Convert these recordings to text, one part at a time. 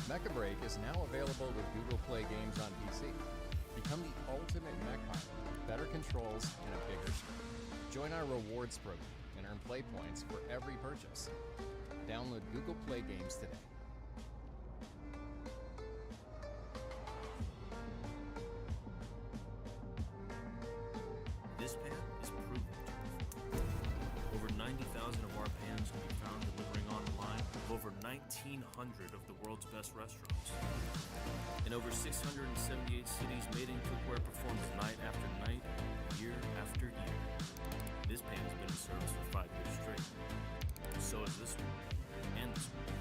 Mecha Break is now available with Google Play games on PC. Become the ultimate mech pilot with better controls and a bigger screen. Join our rewards program and earn play points for every purchase. Download Google Play games today. This pan is proven to perform. Over 90,000 of our pans can be found delivering online of over 1,900 of the world's best restaurants. In over 678 cities, made in cookware performs night after night, year after year. This pan's been in service for 5 years straight. So is this one, and this one.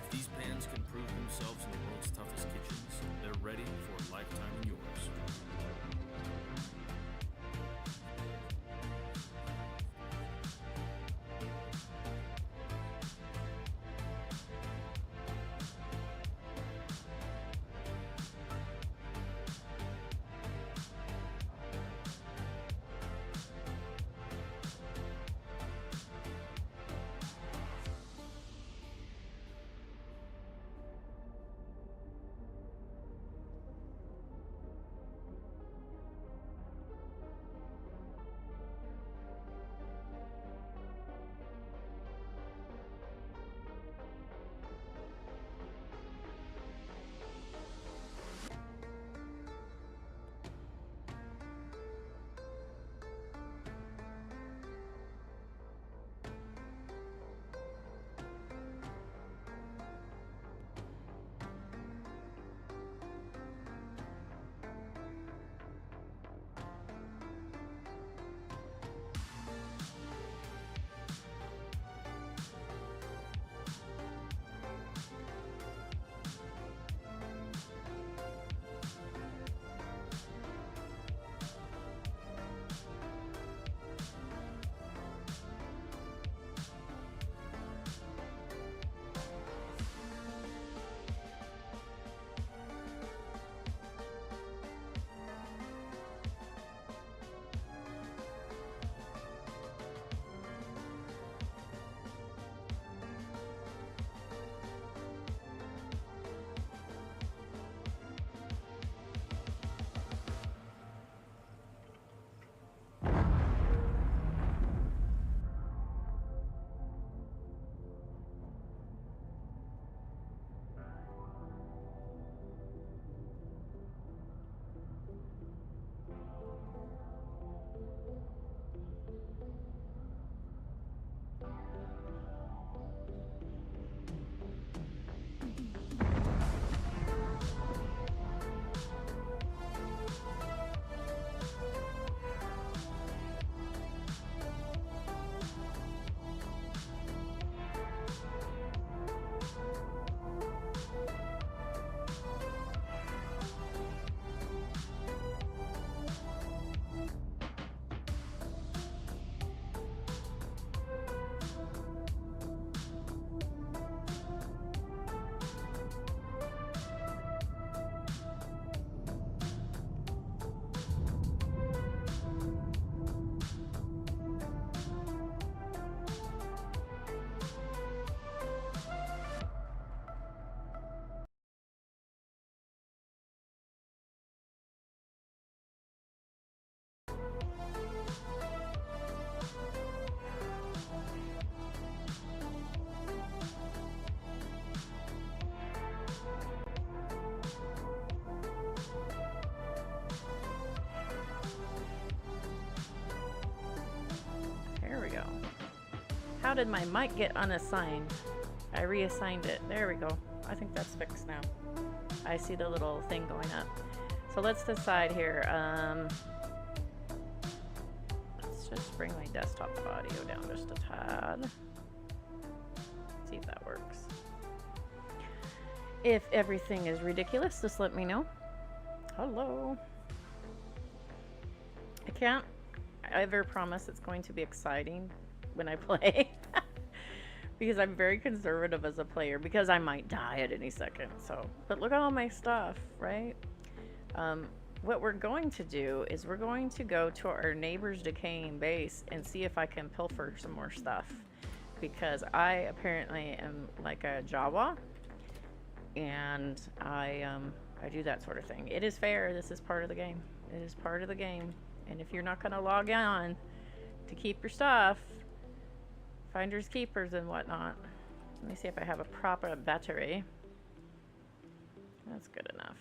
If these pans can prove themselves in the world's toughest kitchens, they're ready for a lifetime in yours. How did my mic get unassigned? I reassigned it. There we go. I think that's fixed now. I see the little thing going up. So let's decide here. Let's just bring my desktop audio down just a tad. See if that works. If everything is ridiculous, just let me know. Hello. I can't ever promise it's going to be exciting when I play because I'm very conservative as a player because I might die at any second. So, but look at all my stuff, right? What we're going to do is we're going to go to our neighbor's decaying base and see if I can pilfer some more stuff, because I apparently am like a Jawa and I do that sort of thing. It is fair. This is part of the game. It is part of the game. And if you're not going to log on to keep your stuff, finders keepers and whatnot. Let me see if I have a proper battery. That's good enough.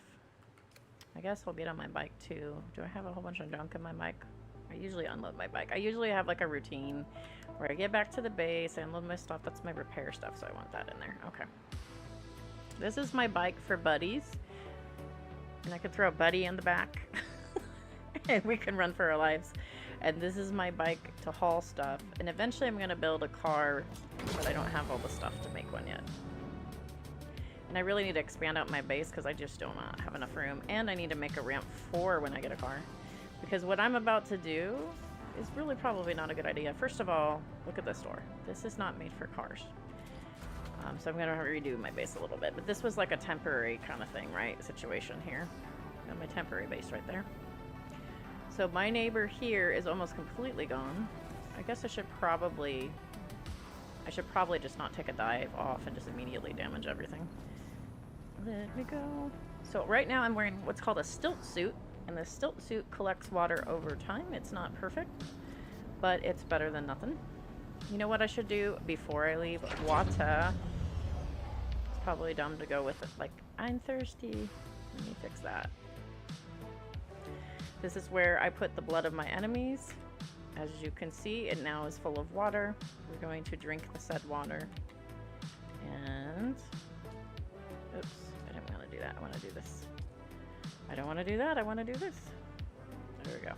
I guess I'll get on my bike too. Do I have a whole bunch of junk in my bike? I usually unload my bike. I usually have like a routine where I get back to the base, I unload my stuff. That's my repair stuff, so I want that in there. Okay. This is my bike for buddies. And I could throw a buddy in the back. And we can run for our lives. And this is my bike to haul stuff. And eventually I'm going to build a car, but I don't have all the stuff to make one yet. And I really need to expand out my base because I just don't have enough room. And I need to make a ramp for when I get a car. Because what I'm about to do is really probably not a good idea. First of all, look at this door. This is not made for cars. So I'm going to redo my base a little bit. But this was like a temporary kind of thing, right? Situation here. Got my temporary base right there. So my neighbor here is almost completely gone. I guess I should probably just not take a dive off and just immediately damage everything. Let me go. So right now I'm wearing what's called a stilt suit, and the stilt suit collects water over time. It's not perfect, but it's better than nothing. You know what I should do before I leave? Water. It's probably dumb to go with it. Like, I'm thirsty. Let me fix that. This is where I put the blood of my enemies. As you can see, it now is full of water. We're going to drink the said water. And... oops, I didn't want to do that. I want to do this. I don't want to do that. I want to do this. There we go.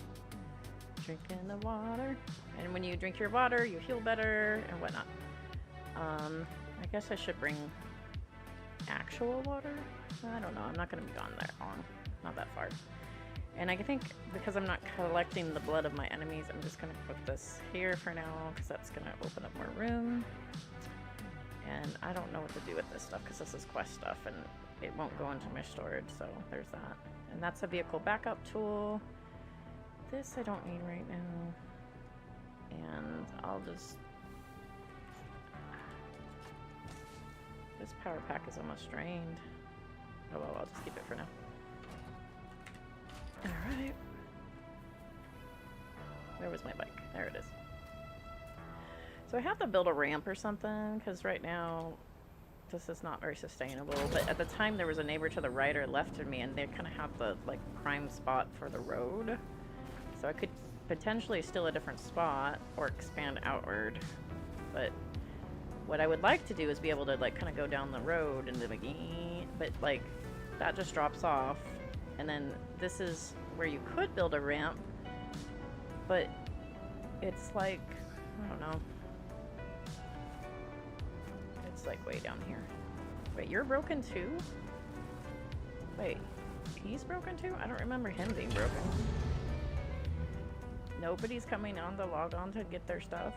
Drinking the water. And when you drink your water, you heal better and whatnot. I guess I should bring actual water. I don't know. I'm not going to be gone that long. Not that far. And I think because I'm not collecting the blood of my enemies, I'm just going to put this here for now because that's going to open up more room. And I don't know what to do with this stuff because this is quest stuff and it won't go into my storage. So there's that. And that's a vehicle backup tool. This I don't need right now. And I'll just... this power pack is almost drained. Oh well, I'll just keep it for now. Alright. Where was my bike? There it is. So I have to build a ramp or something, because right now this is not very sustainable. But at the time there was a neighbor to the right or left of me, and they kind of have the like prime spot for the road. So I could potentially steal a different spot or expand outward. But what I would like to do is be able to like kind of go down the road and like, but like that just drops off. And then this is where you could build a ramp, but it's like, I don't know. It's like way down here. Wait, you're broken too? Wait, he's broken too? I don't remember him being broken. Nobody's coming on to log on to get their stuff.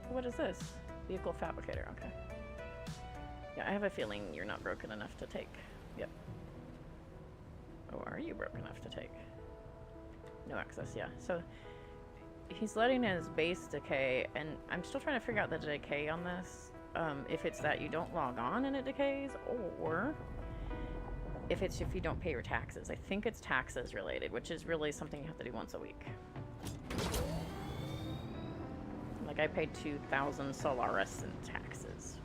What is this? Vehicle fabricator, okay. Yeah, I have a feeling you're not broken enough to take. Yep. Oh, are you broken enough to take? No access, yeah. So he's letting his base decay, and I'm still trying to figure out the decay on this. If it's that you don't log on and it decays, or if it's if you don't pay your taxes. I think it's taxes related, which is really something you have to do once a week. Like I paid 2,000 Solaris in taxes.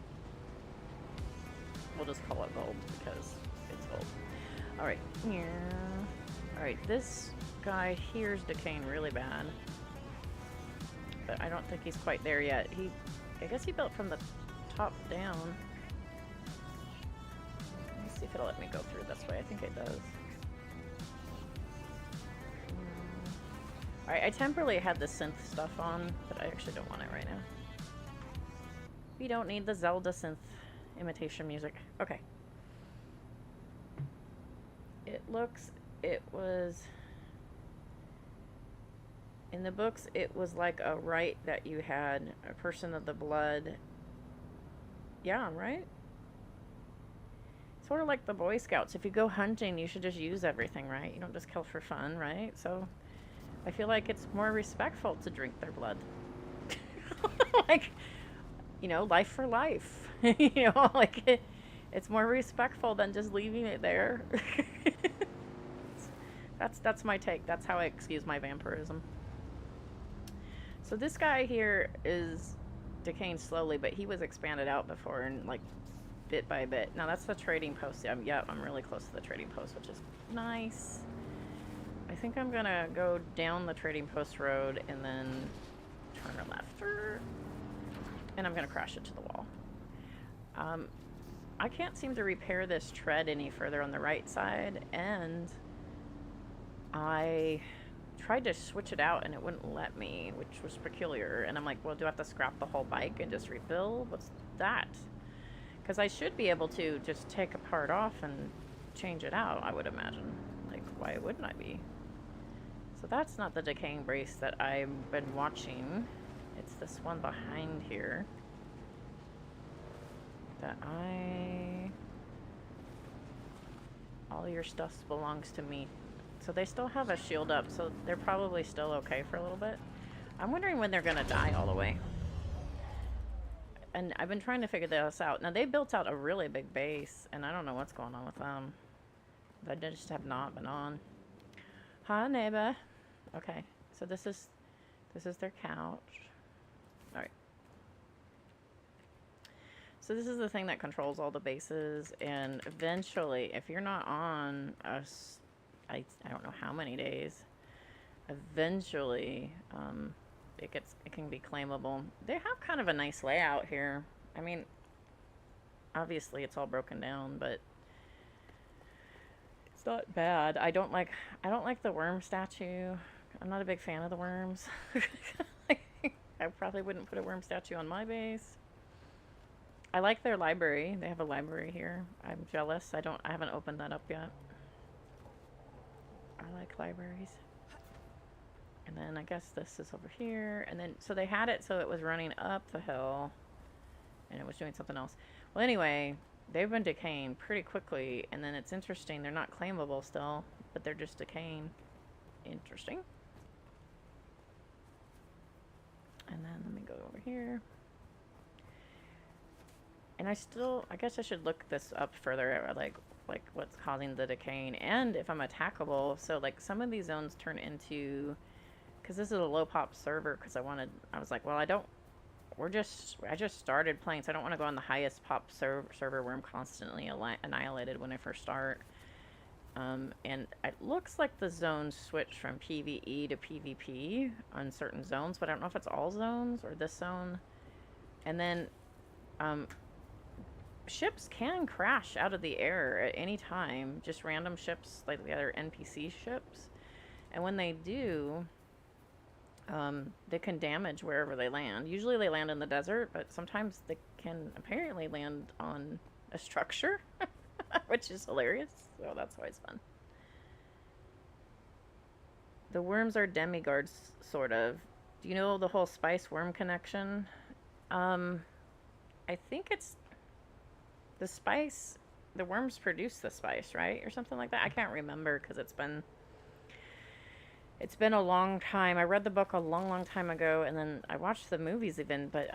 We'll just call it gold because it's gold. Alright, yeah. Alright, this guy here's decaying really bad. But I don't think he's quite there yet. I guess he built from the top down. Let me see if it'll let me go through this way. I think it does. Alright, I temporarily had the synth stuff on, but I actually don't want it right now. We don't need the Zelda synth imitation music. Okay. It was in the books, it was like a right that you had a person of the blood. Yeah, right? Sort of like the Boy Scouts. If you go hunting, you should just use everything, right? You don't just kill for fun, right? So I feel like it's more respectful to drink their blood. Like, you know, life for life. You know, like It's more respectful than just leaving it there. That's my take. That's how I excuse my vampirism. So this guy here is decaying slowly, but he was expanded out before and like bit by bit. Now that's the trading post. I'm really close to the trading post, which is nice. I think I'm gonna go down the trading post road and then turn left, and I'm gonna crash into the wall. I can't seem to repair this tread any further on the right side, and I tried to switch it out and it wouldn't let me, which was peculiar. And I'm like, well, do I have to scrap the whole bike and just rebuild? What's that? Because I should be able to just take a part off and change it out, I would imagine. Like, why wouldn't I be? So that's not the decaying brace that I've been watching. It's this one behind here that all your stuff belongs to me. So they still have a shield up, so they're probably still okay for a little bit. I'm wondering when they're gonna die all the way. And I've been trying to figure this out. Now they built out a really big base, and I don't know what's going on with them. They just have not been on. Hi, neighbor. Okay, so this is their couch. All right. So this is the thing that controls all the bases, and eventually, if you're not on us, I don't know how many days, eventually it can be claimable. They have kind of a nice layout here. I mean, obviously it's all broken down, but it's not bad. I don't like the worm statue. I'm not a big fan of the worms. I probably wouldn't put a worm statue on my base. I like their library. They have a library here. I'm jealous. I haven't opened that up yet. I like libraries. And then I guess this is over here. And then, so they had it so it was running up the hill and it was doing something else. Well, anyway, they've been decaying pretty quickly. And then it's interesting. They're not claimable still, but they're just decaying. Interesting. And then let me go over here. And I guess I should look this up further at like what's causing the decaying and if I'm attackable. So like some of these zones turn into, because this is a low pop server, because I was like, well, I just started playing, so I don't want to go on the highest pop server where I'm constantly annihilated when I first start. And it looks like the zones switch from PvE to PvP on certain zones, but I don't know if it's all zones or this zone. And then ships can crash out of the air at any time, just random ships, like the other NPC ships. And when they do, they can damage wherever they land. Usually they land in the desert, but sometimes they can apparently land on a structure, which is hilarious. So that's always fun. The worms are demigods, sort of. Do you know the whole spice worm connection? I think it's the spice, the worms produce the spice, right? Or something like that. I can't remember because it's been a long time. I read the book a long time ago, and then I watched the movies even, but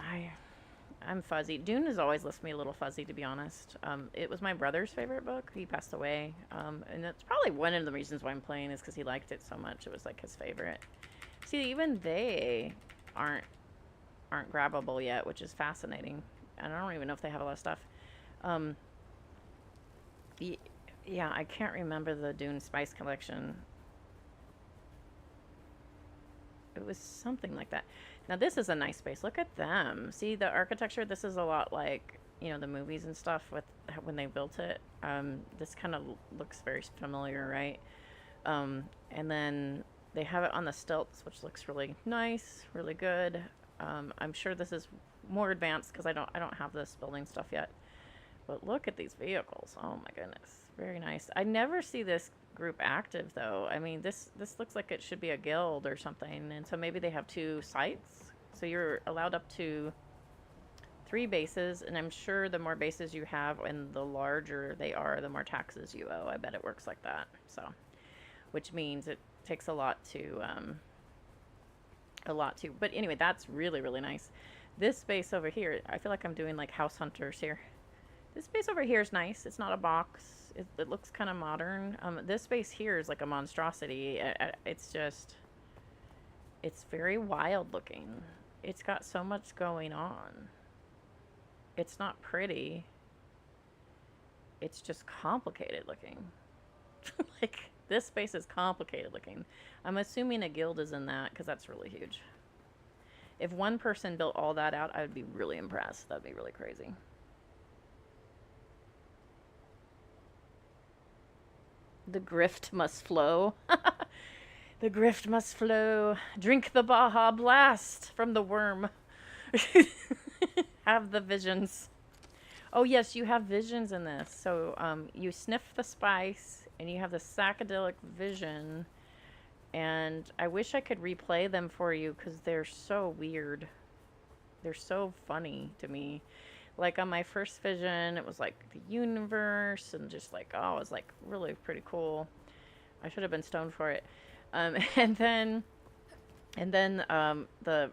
I'm fuzzy. Dune has always left me a little fuzzy, to be honest. It was my brother's favorite book. He passed away. And that's probably one of the reasons why I'm playing is because he liked it so much. It was like his favorite. See, even they aren't grabbable yet, which is fascinating. And I don't even know if they have a lot of stuff. Yeah, I can't remember the Dune Spice Collection. It was something like that. Now this is a nice space. Look at them. See the architecture? This is a lot like, the movies and stuff with when they built it. This kind of looks very familiar, right? And then they have it on the stilts, which looks really nice, really good. I'm sure this is more advanced because I don't have this building stuff yet. But look at these vehicles. Oh my goodness. Very nice. I never see this group active though. I mean, this looks like it should be a guild or something. And so maybe they have 2 sites. So you're allowed up to 3 bases. And I'm sure the more bases you have and the larger they are, the more taxes you owe. I bet it works like that. So, which means it takes a lot to, but anyway, that's really, really nice. This base over here, I feel like I'm doing like House Hunters here. This space over here is nice. It's not a box. It looks kind of modern. This space here is like a monstrosity. It's just, it's very wild looking. It's got so much going on. It's not pretty. It's just complicated looking. Like, this space is complicated looking. I'm assuming a guild is in that because that's really huge. If one person built all that out, I would be really impressed. That'd be really crazy. The grift must flow. The grift must flow. Drink the Baja Blast from the worm. Have the visions. Oh, yes, you have visions in this. So you sniff the spice, and you have the psychedelic vision. And I wish I could replay them for you because they're so weird. They're so funny to me. Like on my first vision, it was like the universe and just like, oh, it was like really pretty cool. I should have been stoned for it. And then the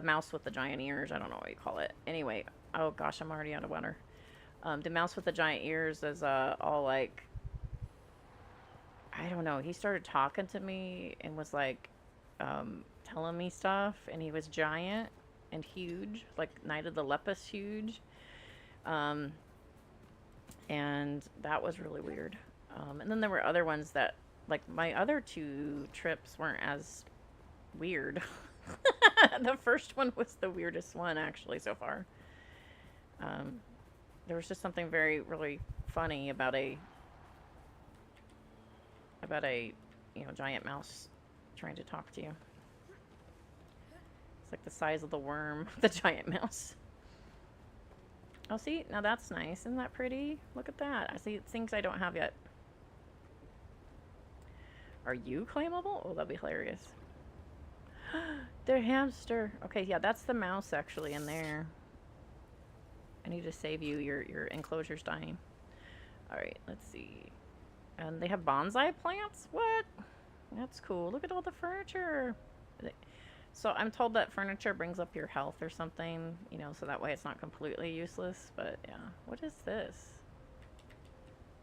mouse with the giant ears. I don't know what you call it. Anyway, oh gosh, I'm already out of water. The mouse with the giant ears is all like, I don't know. He started talking to me and was like telling me stuff, and he was giant and huge, like Night of the Lepus huge. And that was really weird. And then there were other ones that, like, my other two trips weren't as weird. The first one was the weirdest one, actually, so far. There was just something really funny about a giant mouse trying to talk to you. It's like the size of the worm, the giant mouse. Oh, see, now that's nice. Isn't that pretty? Look at that. I see things I don't have yet. Are you claimable? Oh, that'd be hilarious. They're hamster. Okay, yeah, that's the mouse actually in there. I need to save you. Your enclosure's dying. All right, let's see. And they have bonsai plants? What? That's cool. Look at all the furniture. So I'm told that furniture brings up your health or something, you know, so that way it's not completely useless. But yeah, what is this?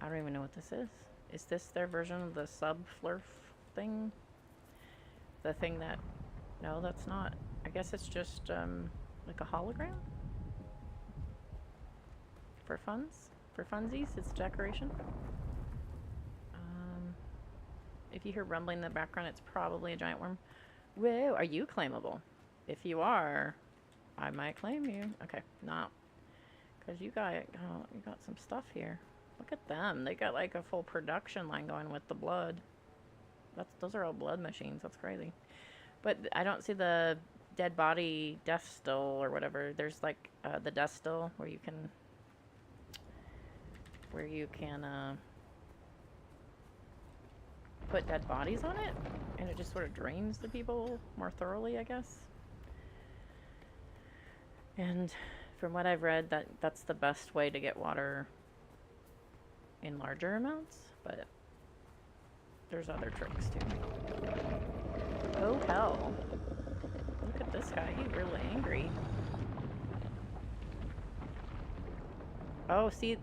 I don't even know what this is. Is this their version of the sub-flurf thing? The thing that... No, that's not. I guess it's just like a hologram? For funds? For funsies? It's decoration? If you hear rumbling in the background, it's probably a giant worm. Whoa, are you claimable? If you are, I might claim you. Okay, no. Because you got some stuff here. Look at them. They got like a full production line going with the blood. Those are all blood machines. That's crazy. But I don't see the dead body death still or whatever. There's like the death still where you can put dead bodies on it, and it just sort of drains the people more thoroughly, I guess. And from what I've read, that's the best way to get water in larger amounts, but there's other tricks too. Oh hell. Look at this guy, he's really angry. Oh, see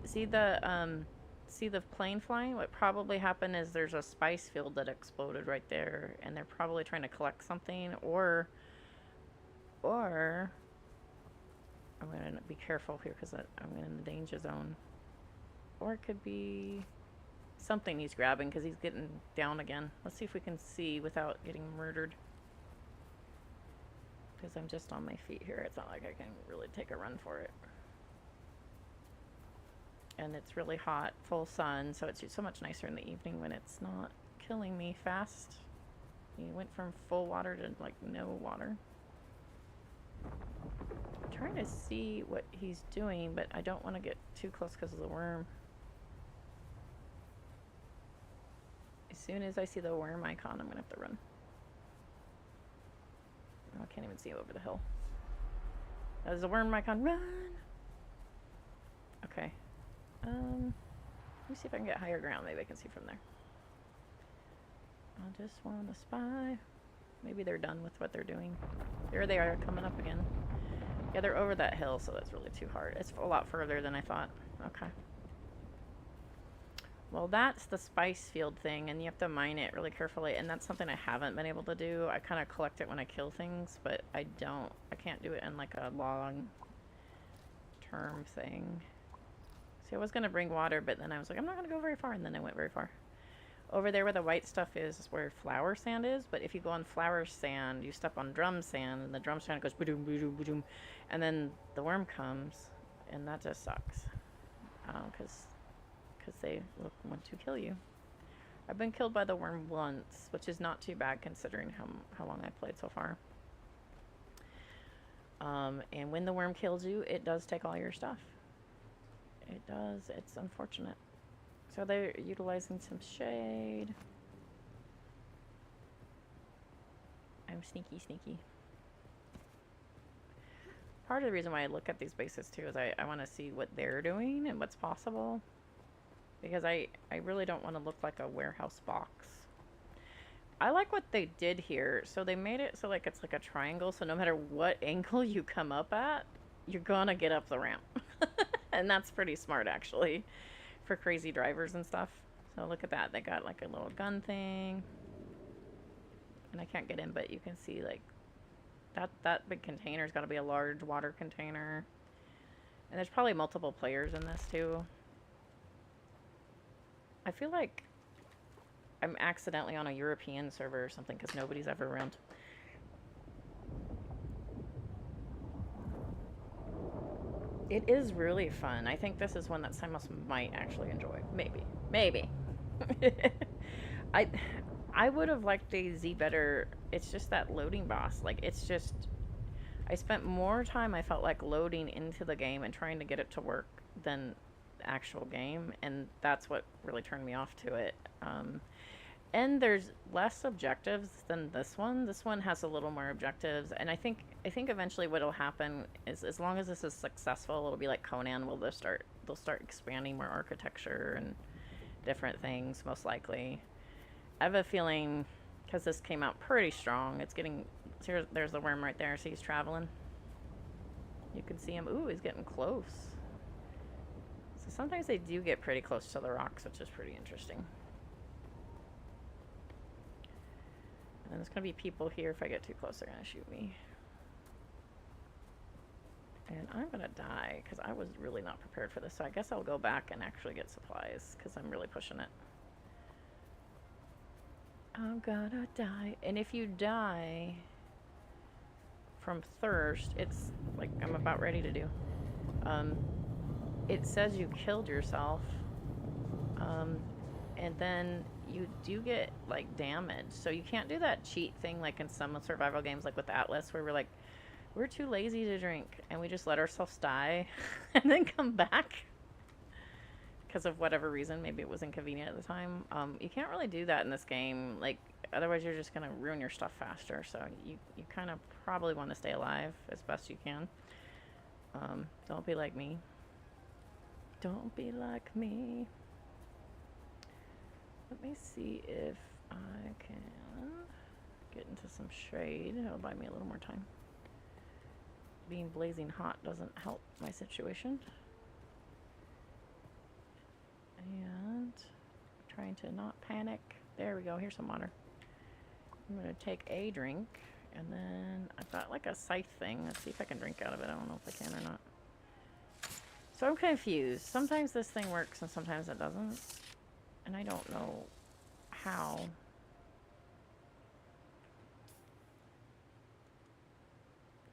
the plane flying? What probably happened is there's a spice field that exploded right there, and they're probably trying to collect something, or I'm gonna be careful here because I'm in the danger zone. Or it could be something he's grabbing because he's getting down again. Let's see if we can see without getting murdered. Because I'm just on my feet here. It's not like I can really take a run for it. And it's really hot, full sun, so it's so much nicer in the evening when it's not killing me fast. You went from full water to like no water. I'm trying to see what he's doing, but I don't want to get too close because of the worm. As soon as I see the worm icon, I'm gonna have to run. Oh, I can't even see over the hill. There's a worm icon, run! Okay. Let me see if I can get higher ground. Maybe I can see from there. I just want to spy. Maybe they're done with what they're doing. There they are, coming up again. Yeah, they're over that hill, so that's really too hard. It's a lot further than I thought. Okay. Well, that's the spice field thing, and you have to mine it really carefully, and that's something I haven't been able to do. I kind of collect it when I kill things, but I can't do it in like a long term thing. See, I was going to bring water, but then I was like, I'm not going to go very far, and then I went very far. Over there where the white stuff is where flower sand is, but if you go on flower sand, you step on drum sand, and the drum sand goes ba-doom, ba-doom, ba-doom, and then the worm comes, and that just sucks. Because they want to kill you. I've been killed by the worm once, which is not too bad considering how long I've played so far. And when the worm kills you, it does take all your stuff. It does. It's unfortunate. So they're utilizing some shade. I'm sneaky, sneaky. Part of the reason why I look at these bases too is I want to see what they're doing and what's possible. Because I really don't want to look like a warehouse box. I like what they did here. So they made it so like it's like a triangle. So no matter what angle you come up at, you're gonna get up the ramp. And that's pretty smart actually for crazy drivers and stuff. So look at that. They got like a little gun thing. And I can't get in, but you can see like that big container's got to be a large water container. And there's probably multiple players in this too. I feel like I'm accidentally on a European server or something because nobody's ever around. It is really fun. I think this is one that Simos might actually enjoy. Maybe. I would have liked DayZ better. It's just that loading boss. Like, it's just... I spent more time, I felt like, loading into the game and trying to get it to work than the actual game. And that's what really turned me off to it. And there's less objectives than this one. This one has a little more objectives. And I think eventually what'll happen is as long as this is successful, it'll be like Conan. They'll start expanding more architecture and different things, most likely. I have a feeling, because this came out pretty strong, it's getting... There's the worm right there. So he's traveling. You can see him. Ooh, he's getting close. So sometimes they do get pretty close to the rocks, which is pretty interesting. And there's going to be people here. If I get too close, they're going to shoot me. And I'm going to die because I was really not prepared for this. So I guess I'll go back and actually get supplies because I'm really pushing it. I'm gonna die. And if you die from thirst, it's like I'm about ready to do. It says you killed yourself. And then you do get like damage. So you can't do that cheat thing like in some survival games like with Atlas where we're too lazy to drink and we just let ourselves die and then come back. Because of whatever reason, maybe it was inconvenient at the time. You can't really do that in this game. Like, otherwise you're just gonna ruin your stuff faster. So you kind of probably want to stay alive as best you can. Don't be like me. Don't be like me. Let me see if I can get into some shade. It'll buy me a little more time. Being blazing hot doesn't help my situation. And trying to not panic. There we go. Here's some water. I'm going to take a drink. And then I've got like a scythe thing. Let's see if I can drink out of it. I don't know if I can or not. So I'm confused. Sometimes this thing works and sometimes it doesn't. And I don't know how.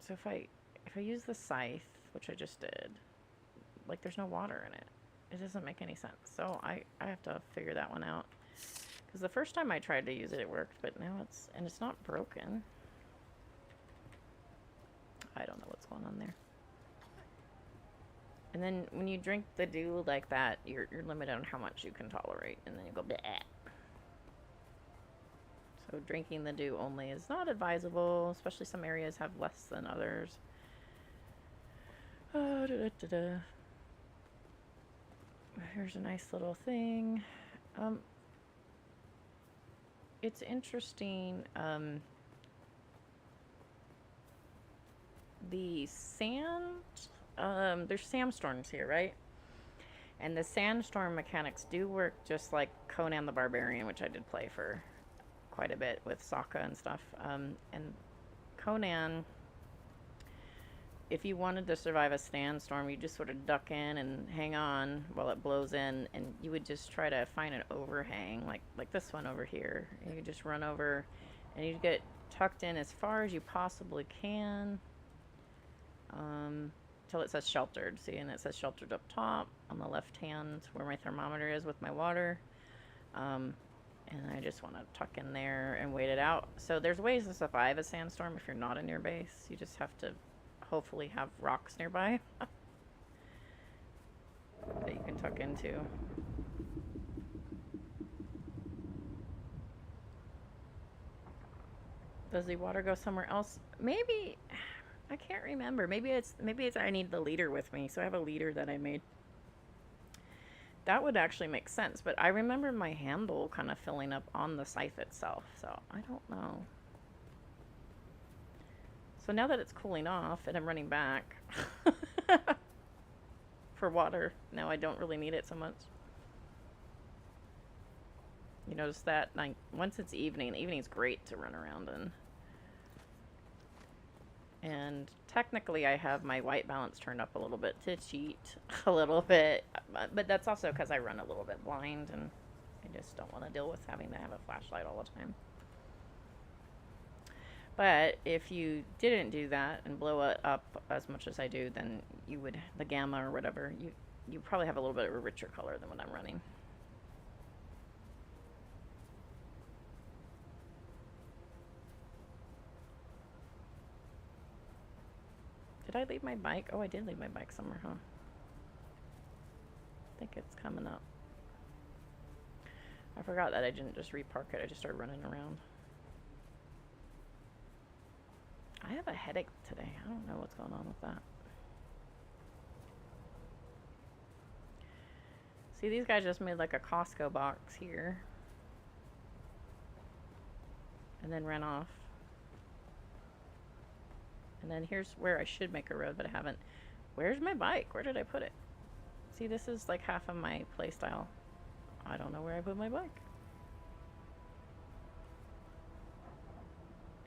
So if I use the scythe, which I just did, like there's no water in it. It doesn't make any sense. So I have to figure that one out. Because the first time I tried to use it, it worked. But now it's not broken. I don't know what's going on there. And then when you drink the dew like that, you're limited on how much you can tolerate. And then you go bleh. So drinking the dew only is not advisable. Especially some areas have less than others. Oh, here's a nice little thing. It's interesting. the sand, there's sandstorms here, right? And the sandstorm mechanics do work just like Conan the Barbarian, which I did play for quite a bit with Sokka and stuff. And Conan, if you wanted to survive a sandstorm, you just sort of duck in and hang on while it blows in, and you would just try to find an overhang, like this one over here. And you just run over, and you get tucked in as far as you possibly can, till it says sheltered. See, and it says sheltered up top on the left hand where my thermometer is with my water. And I just want to tuck in there and wait it out. So there's ways to survive a sandstorm if you're not in your base. You just have to hopefully have rocks nearby that you can tuck into. Does the water go somewhere else? Maybe. I can't remember. Maybe it's I need the leader with me. So I have a leader that I made. That would actually make sense, but I remember my handle kind of filling up on the scythe itself, so I don't know. So now that it's cooling off and I'm running back for water, now I don't really need it so much. You notice that? Like, once it's evening, evening's great to run around in. And technically I have my white balance turned up a little bit to cheat a little bit, but that's also because I run a little bit blind and I just don't want to deal with having to have a flashlight all the time. But if you didn't do that and blow it up as much as I do, then you would, the gamma or whatever, you probably have a little bit of a richer color than what I'm running. Did I leave my bike? Oh, I did leave my bike somewhere, huh? I think it's coming up. I forgot that I didn't just repark it. I just started running around. I have a headache today. I don't know what's going on with that. See, these guys just made like a Costco box here. And then ran off. And then here's where I should make a road, but I haven't. Where's my bike? Where did I put it? See, this is like half of my playstyle. I don't know where I put my bike.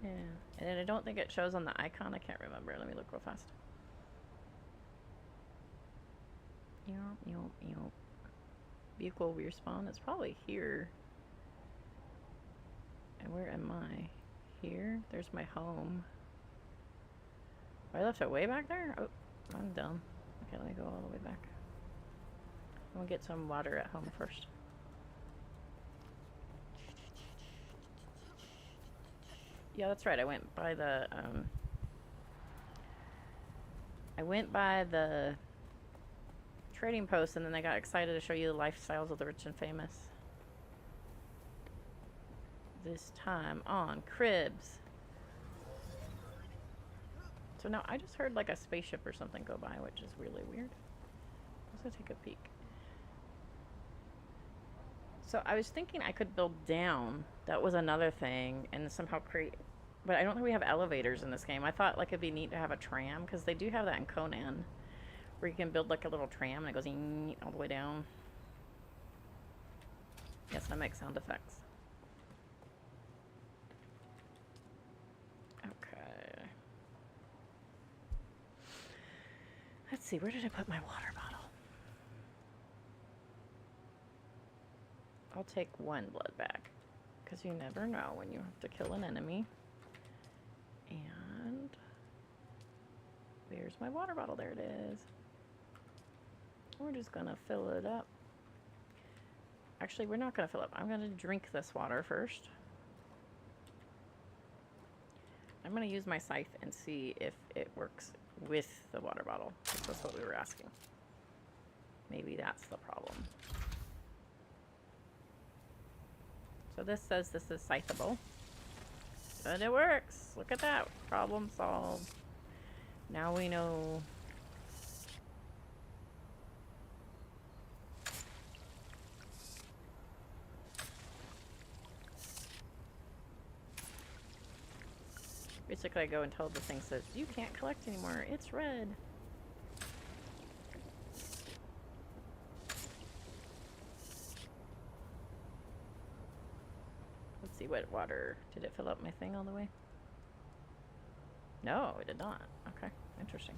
Yeah. And I don't think it shows on the icon. I can't remember. Let me look real fast. Yep. Vehicle respawn. It's probably here. And where am I? Here? There's my home. I left it way back there? Oh, I'm dumb. Okay, let me go all the way back. I'm gonna get some water at home first. Yeah, that's right. I went by the trading post, and then I got excited to show you the lifestyles of the rich and famous. This time on cribs. So now I just heard like a spaceship or something go by, which is really weird. Let's go take a peek. So I was thinking I could build down. That was another thing, and somehow create. But I don't think we have elevators in this game. I thought like it'd be neat to have a tram, because they do have that in Conan, where you can build like a little tram and it goes all the way down. Yes, I make sound effects. Okay. Let's see, where did I put my water bottle? I'll take one blood back, because you never know when you have to kill an enemy. And where's my water bottle? There it is. We're just gonna fill it up. Actually, we're not gonna fill it up. I'm gonna drink this water first. I'm gonna use my scythe and see if it works with the water bottle. That's what we were asking. Maybe that's the problem. So this says this is scytheable. And it works. Look at that. Problem solved. Now we know. Basically, I go until the thing says, you can't collect anymore. It's red. Let's see what water. Did it fill up my thing all the way? No, it did not. Okay, interesting.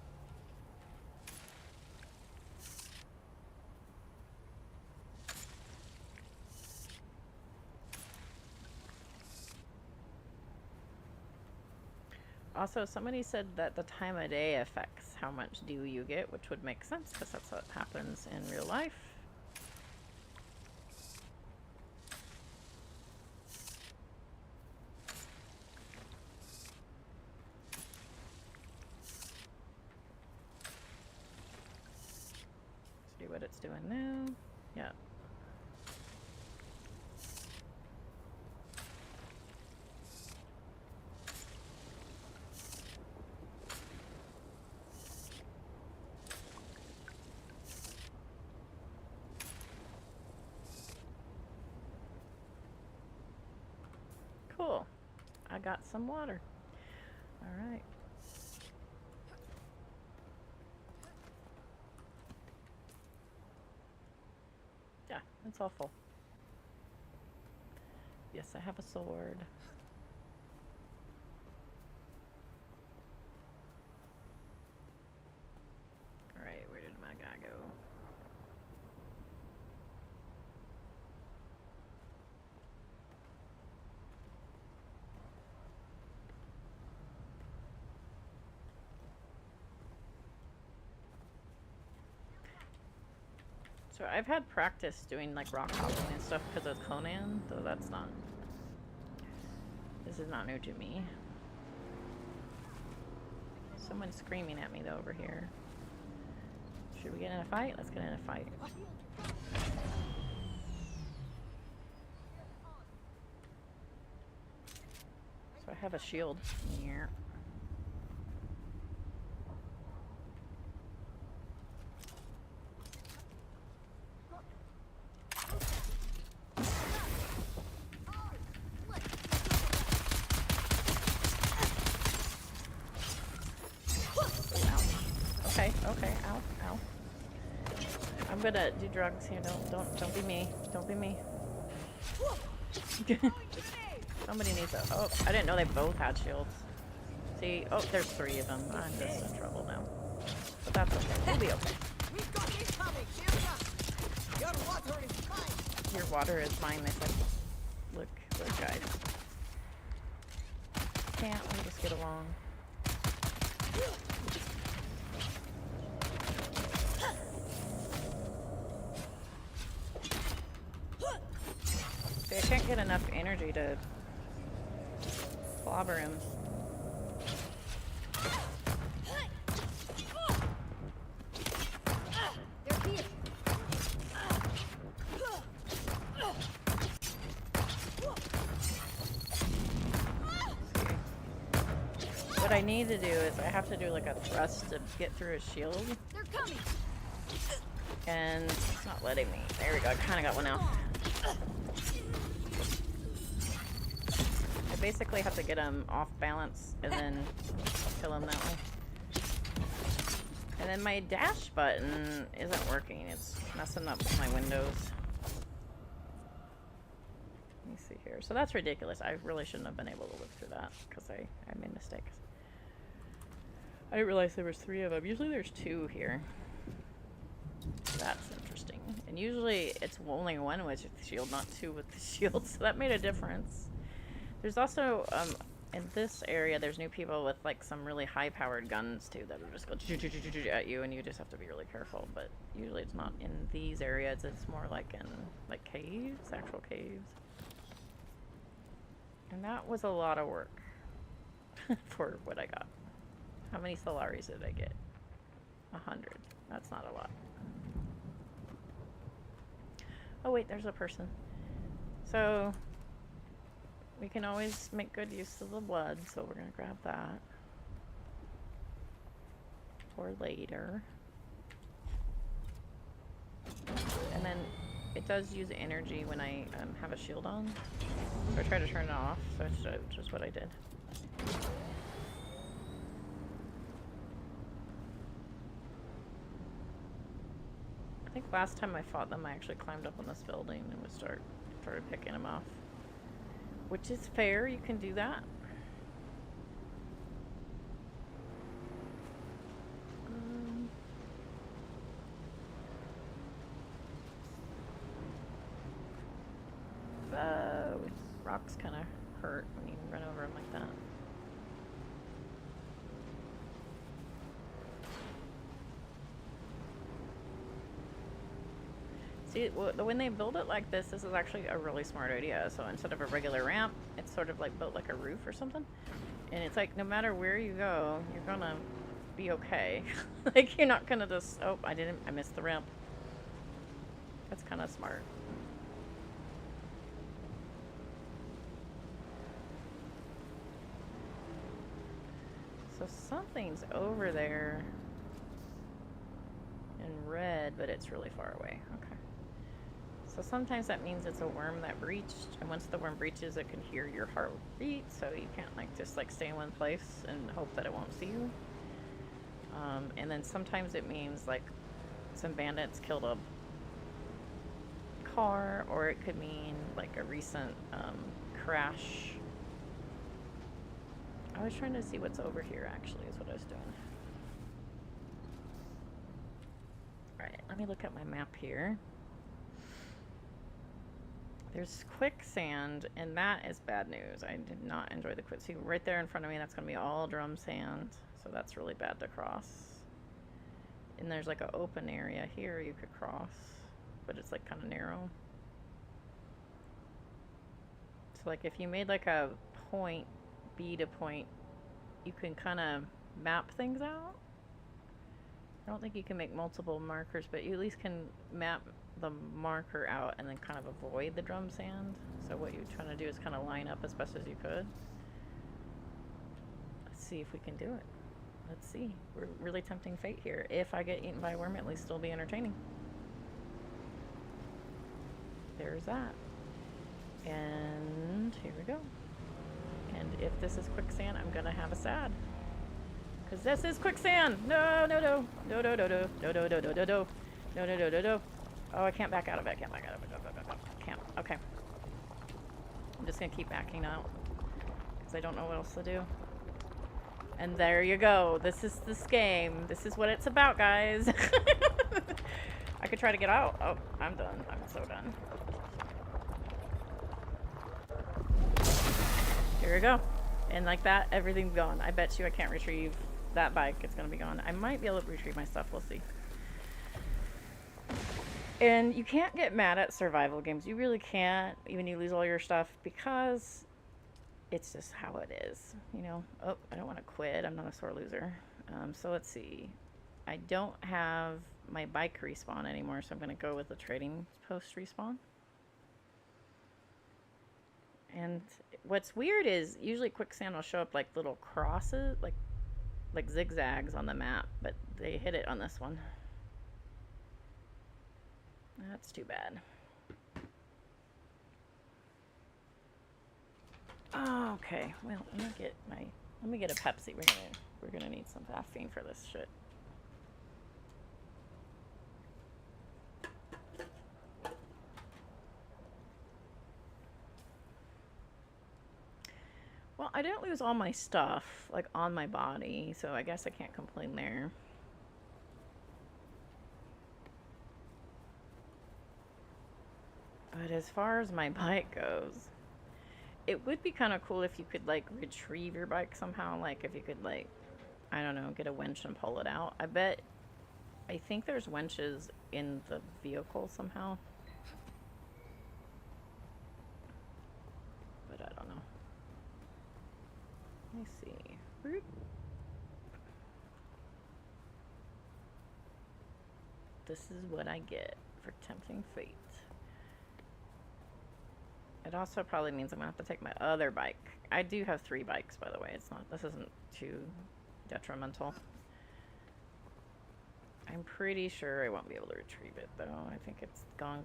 Also, somebody said that the time of day affects how much dew you get, which would make sense because that's what happens in real life. See what it's doing now. Yeah. Cool. I got some water. All right. Yeah, it's all full. Yes, I have a sword. All right, where did my guy go? So I've had practice doing like rock hopping and stuff because of Conan, though that's not. This is not new to me. Someone's screaming at me though over here. Should we get in a fight? Let's get in a fight. So I have a shield here. Okay, ow, ow. I'm gonna do drugs here. Don't be me. Don't be me. Somebody needs a. Oh, I didn't know they both had shields. See, oh, there's 3 of them. I'm just in trouble now. But that's okay. We'll be okay. We've got incoming. Shields up. Your water is mine. Your water is mine. They said. Look, guys. Can't we just get along? See, I can't get enough energy to clobber him. They're here. What I need to do is I have to do like a thrust to get through his shield. They're coming. And it's not letting me. There we go. I kind of got one out. I basically have to get him off balance and then kill him that way. And then my dash button isn't working. It's messing up my windows. Let me see here. So that's ridiculous. I really shouldn't have been able to live through that because I made mistakes. I didn't realize there was 3 of them. Usually there's 2 here. That's interesting. And usually it's only 1 with the shield, not 2 with the shield. So that made a difference. There's also, in this area, there's new people with like some really high-powered guns too that are just going at you, and you just have to be really careful. But usually it's not in these areas. It's more like in like caves, actual caves. And that was a lot of work for what I got. How many Solaris did I get? 100. That's not a lot. Oh wait, there's a person. So we can always make good use of the blood, so we're gonna grab that for later. And then it does use energy when I have a shield on, so I try to turn it off. So it's just what I did. Last time I fought them, I actually climbed up on this building and started picking them off. Which is fair, you can do that. Rocks kind of hurt when you run over them like that. See, when they build it like this is actually a really smart idea. So instead of a regular ramp, it's sort of like built like a roof or something. And it's like no matter where you go, you're gonna be okay. Like you're not gonna just, oh, I missed the ramp. That's kind of smart. So something's over there in red, but it's really far away. Okay. So sometimes that means it's a worm that breached, and once the worm breaches, it can hear your heartbeat, so you can't like just like stay in one place and hope that it won't see you. And then sometimes it means like some bandits killed a car, or it could mean like a recent crash. I was trying to see what's over here, actually, is what I was doing. Alright, let me look at my map here. There's quicksand, and that is bad news. I did not enjoy the quicksand. See, right there in front of me, that's going to be all drum sand, so that's really bad to cross. And there's like an open area here you could cross, but it's like kind of narrow. So like if you made like a point B to point, you can kind of map things out. I don't think you can make multiple markers, but you at least can map the marker out and then kind of avoid the drum sand. So what you're trying to do is kind of line up as best as you could. Let's see if we can do it. Let's see. We're really tempting fate here. If I get eaten by a worm, at least it'll be entertaining. There's that. And here we go. And if this is quicksand, I'm gonna have a sad. Because this is quicksand! No, no, no. No, no, no, no. No, no, no, no, no, no. No, no, no, no, no. Oh, I can't back out of it. I can't back out of it. Can't. Okay. I'm just gonna keep backing out. Because I don't know what else to do. And there you go. This is this game. This is what it's about, guys. I could try to get out. Oh, I'm done. I'm so done. Here we go. And like that, everything's gone. I bet you I can't retrieve that bike. It's going to be gone. I might be able to retrieve my stuff. We'll see. And you can't get mad at survival games. You really can't, even you lose all your stuff, because it's just how it is, you know. Oh, I don't want to quit. I'm not a sore loser. So let's see. I don't have my bike respawn anymore, so I'm going to go with the trading post respawn. And what's weird is usually quicksand will show up like little crosses, like zigzags on the map, but they hit it on this one. That's too bad. Oh, okay. Well, let me get a Pepsi. We're gonna need some caffeine for this shit. Well, I didn't lose all my stuff, like, on my body, so I guess I can't complain there. But as far as my bike goes, it would be kind of cool if you could, like, retrieve your bike somehow. Like, if you could, like, I don't know, get a winch and pull it out. I think there's winches in the vehicle somehow. But I don't know. Let me see. Boop. This is what I get for tempting fate. It also probably means I'm gonna have to take my other bike. I do have 3 bikes, by the way. This isn't too detrimental. I'm pretty sure I won't be able to retrieve it, though. I think it's gone.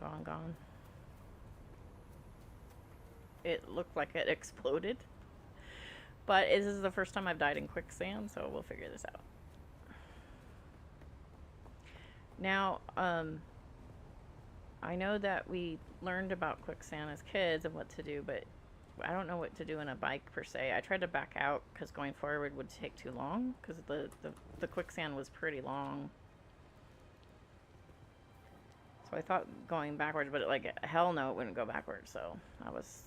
It looked like it exploded. But this is the first time I've died in quicksand, so we'll figure this out. Now, I know that we learned about quicksand as kids and what to do, but I don't know what to do in a bike per se. I tried to back out because going forward would take too long because the quicksand was pretty long. So I thought going backwards, but like hell no, it wouldn't go backwards. So it was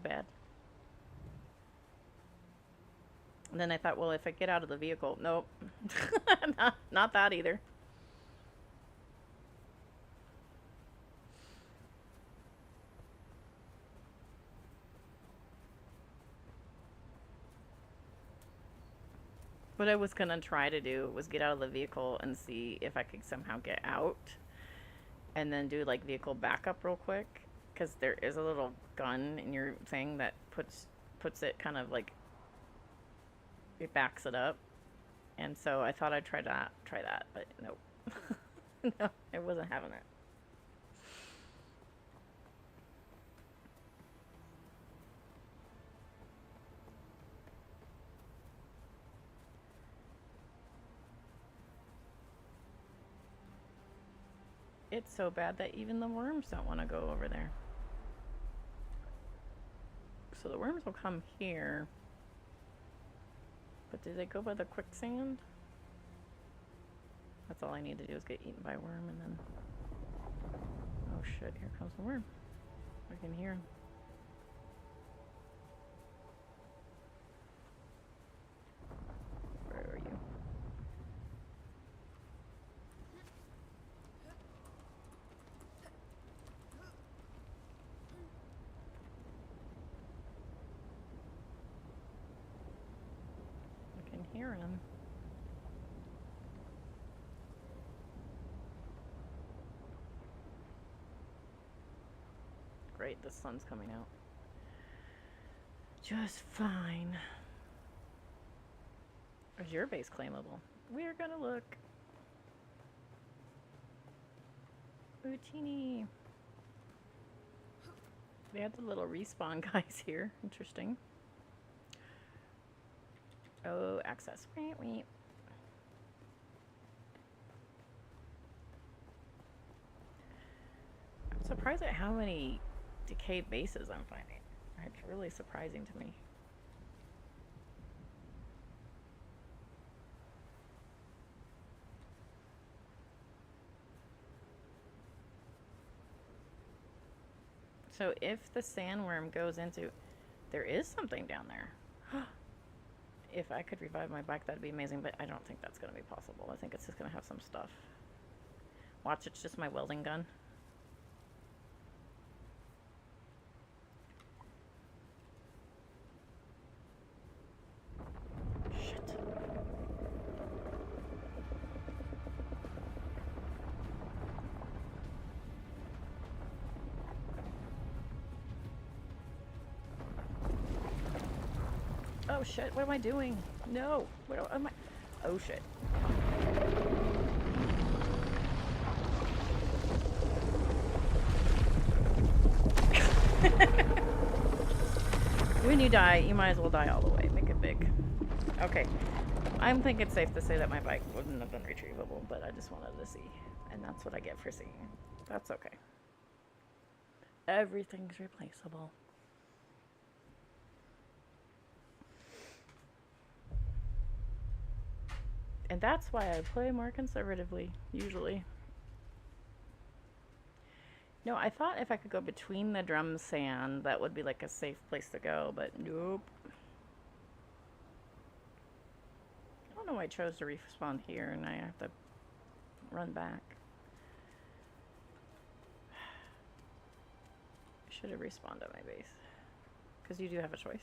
bad. And then I thought, well, if I get out of the vehicle, nope, not that either. What I was gonna try to do was get out of the vehicle and see if I could somehow get out, and then do like vehicle backup real quick, because there is a little gun in your thing that puts it kind of like, it backs it up, and so I thought I'd try that, but nope. No, I wasn't having it. It's so bad that even the worms don't want to go over there. So the worms will come here. But do they go by the quicksand? That's all I need to do is get eaten by a worm and then... Oh shit, here comes the worm. I can hear him. Where are you? I can hear him. Great, the sun's coming out. Just fine. Is your base claimable? We're gonna look. Ooh, teeny. They had the little respawn guys here. Interesting. Oh, access. Wait, wait. I'm surprised at how many decayed bases I'm finding. It's really surprising to me. So if the sandworm goes into... There is something down there. If I could revive my bike, that'd be amazing, but I don't think that's going to be possible. I think it's just going to have some stuff. Watch, it's just my welding gun. Shit. Oh shit, what am I doing? No, what am I? Oh shit. When you die, you might as well die all the way. Make it big. Okay. I'm thinking it's safe to say that my bike wouldn't have been retrievable, but I just wanted to see. And that's what I get for seeing. That's okay. Everything's replaceable. And that's why I play more conservatively, usually. No, I thought if I could go between the drum sand, that would be like a safe place to go, but nope. I don't know why I chose to respawn here and I have to run back. I should have respawned at my base. Because you do have a choice.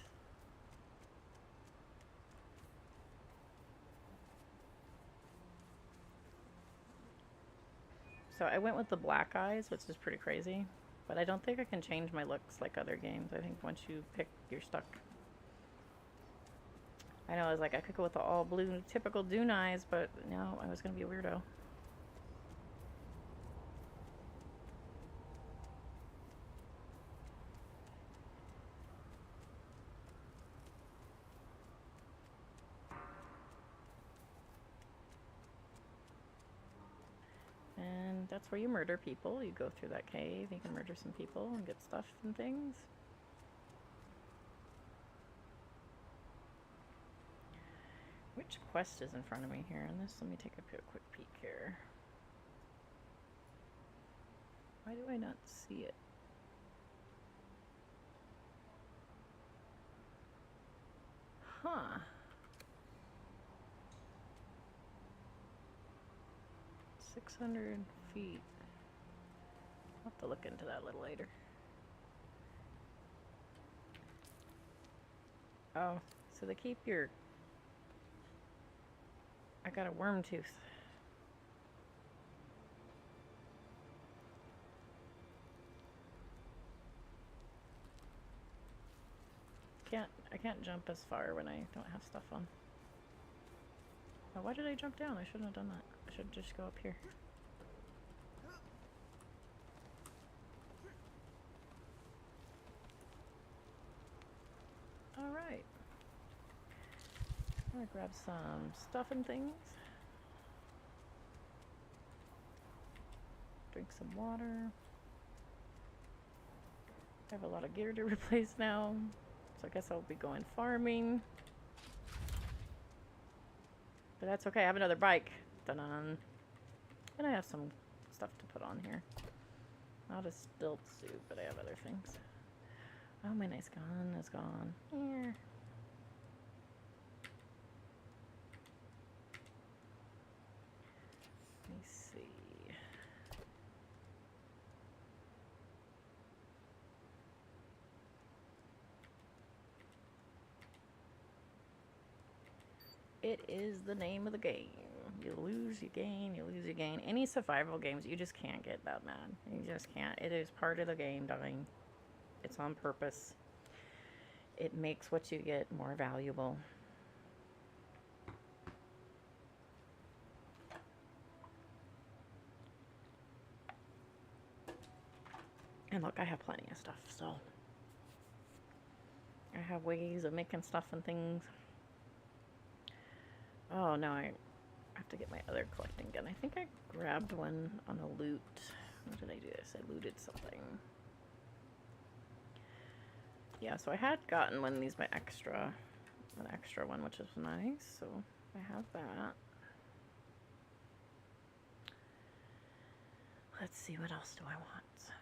So I went with the black eyes, which is pretty crazy. But I don't think I can change my looks like other games. I think once you pick, you're stuck. I know, I was like, I could go with the all blue typical Dune eyes, but no, I was going to be a weirdo. And That's where you murder people. You go through that cave, you can murder some people and get stuff and things. Which quest is in front of me here in this? Let me take a quick peek here. Why do I not see it? Huh. $600 feet. I'll have to look into that a little later. Oh, so they keep your... I got a worm tooth. I can't jump as far when I don't have stuff on. Oh, why did I jump down? I shouldn't have done that. I should just go up here. Alright. I'm gonna grab some stuff and things. Drink some water. I have a lot of gear to replace now. So I guess I'll be going farming. But that's okay, I have another bike. Dun-dun. And I have some stuff to put on here. Not a stilt suit, but I have other things. Oh, my nice gun is gone. Here. Let me see. It is the name of the game. You lose, you gain, you lose, you gain. Any survival games, you just can't get that mad. You just can't. It is part of the game, dying. It's on purpose. It makes what you get more valuable. And look, I have plenty of stuff, so I have ways of making stuff and things. Oh, no, I have to get my other collecting gun. I think I grabbed one on a loot. What did I do? I looted something. Yeah, so I had gotten one of these by an extra one, which is nice. So I have that. Let's see, what else do I want?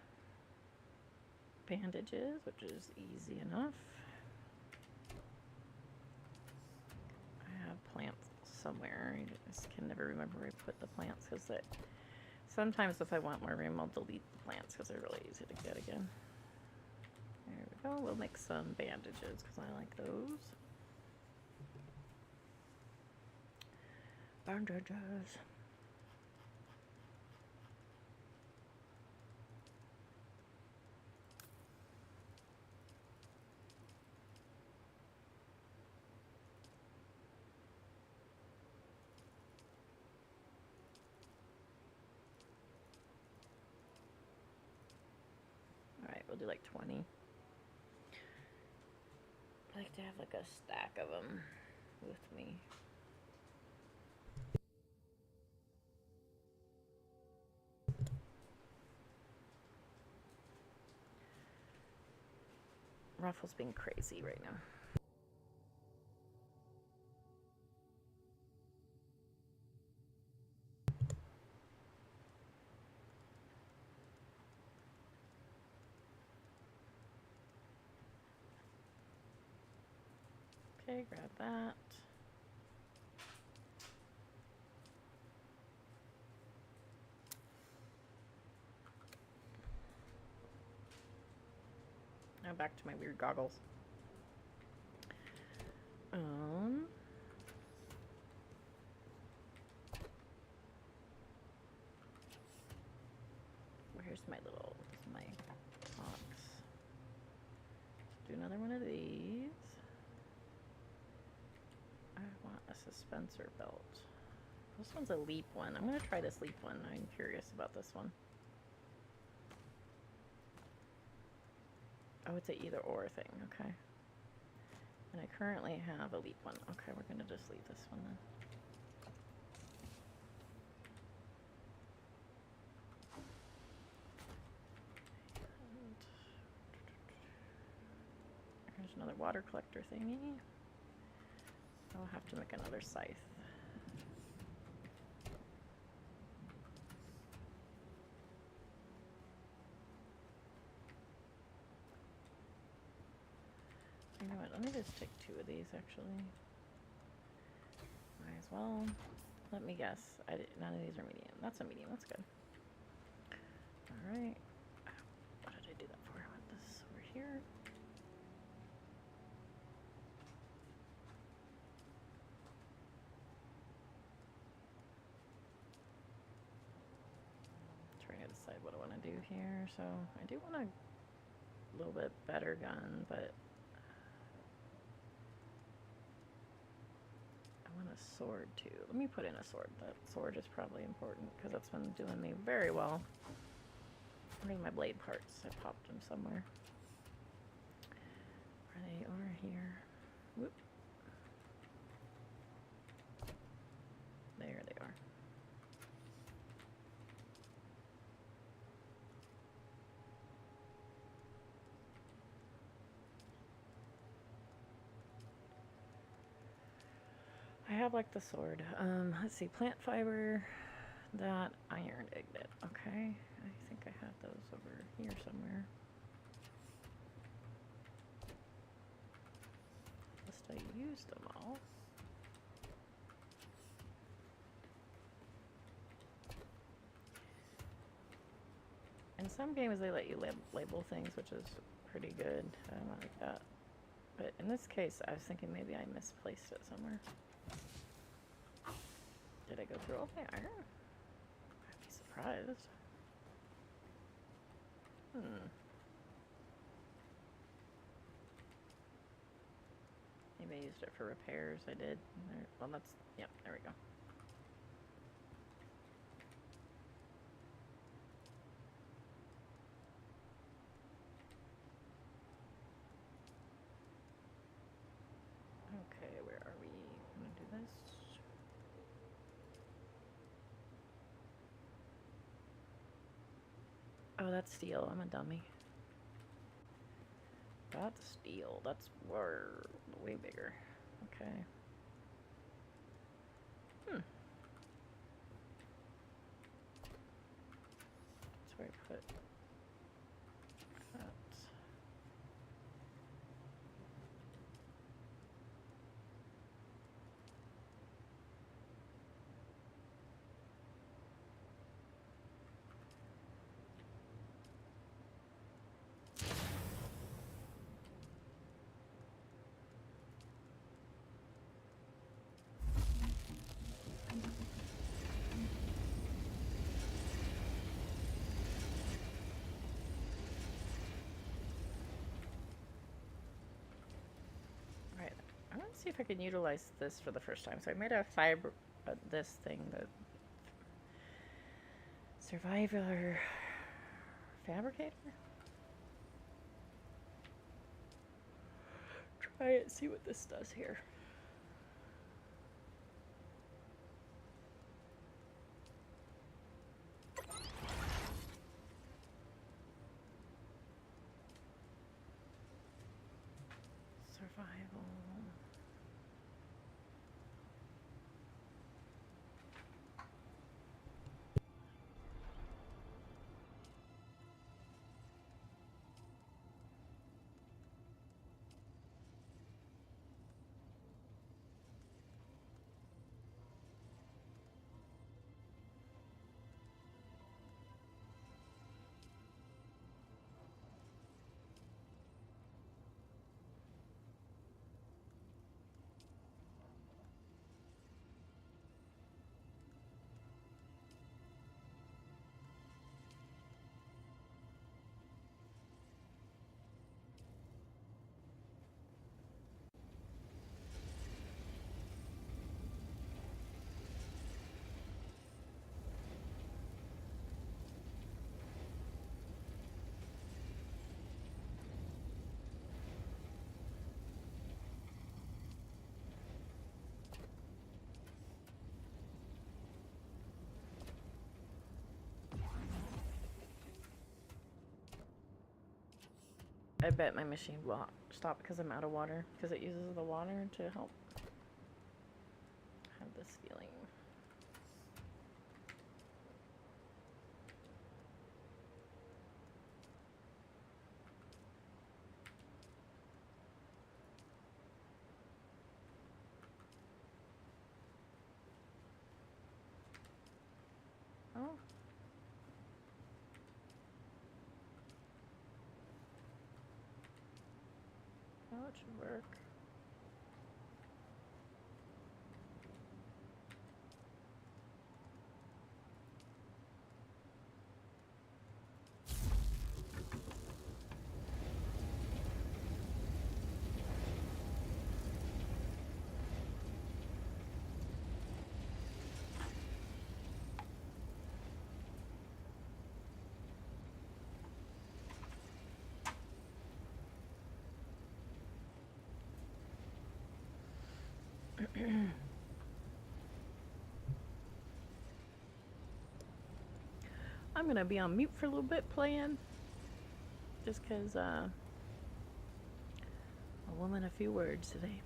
Bandages, which is easy enough. I have plants somewhere. I just can never remember where I put the plants because sometimes if I want more room, I'll delete the plants because they're really easy to get again. There we go. We'll make some bandages because I like those. Bandages. Alright, we'll do like 20. I like to have like a stack of them with me. Ruffle's being crazy right now. Okay, grab that. Now back to my weird goggles. Where's my box? Do another one of these. I want a suspensor belt. This one's a leap one. I'm gonna try this leap one. I'm curious about this one. Oh, it's an either or thing. Okay. And I currently have a leap one. Okay, we're gonna just leave this one then. There's another water collector thingy. I'll have to make another scythe. You know what? Let me just take 2 of these actually. Might as well. Let me guess. None of these are medium. That's a medium. That's good. Alright. What did I do that for? I want this over here. Trying to decide what I want to do here. So I do want a little bit better gun, but I want a sword too. Let me put in a sword. That sword is probably important because that's been doing me very well. Where's my blade parts? I popped them somewhere. They are here. Whoop. There they are. I have like the sword. Let's see, plant fiber, that iron ignet. Okay, I think I have those over here somewhere. Must I use them all? In some games they let you label things, which is pretty good. I don't like that. But in this case, I was thinking maybe I misplaced it somewhere. Did I go through all my iron? I'd be surprised. Maybe I used it for repairs. I did. There, well, that's, yep, there we go. Okay, where are we gonna do this? Oh, that's steel. I'm a dummy. That's steel. That's way bigger. Okay. That's where I put that. Let's see if I can utilize this for the first time. So I made a fiber, this thing, the survivor fabricator. Try it, see what this does here. Survival. I bet my machine will stop because I'm out of water. Because it uses the water to help. I have this feeling. Oh. Oh, it should work. I'm gonna be on mute for a little bit playing, just cause a woman, a few words today.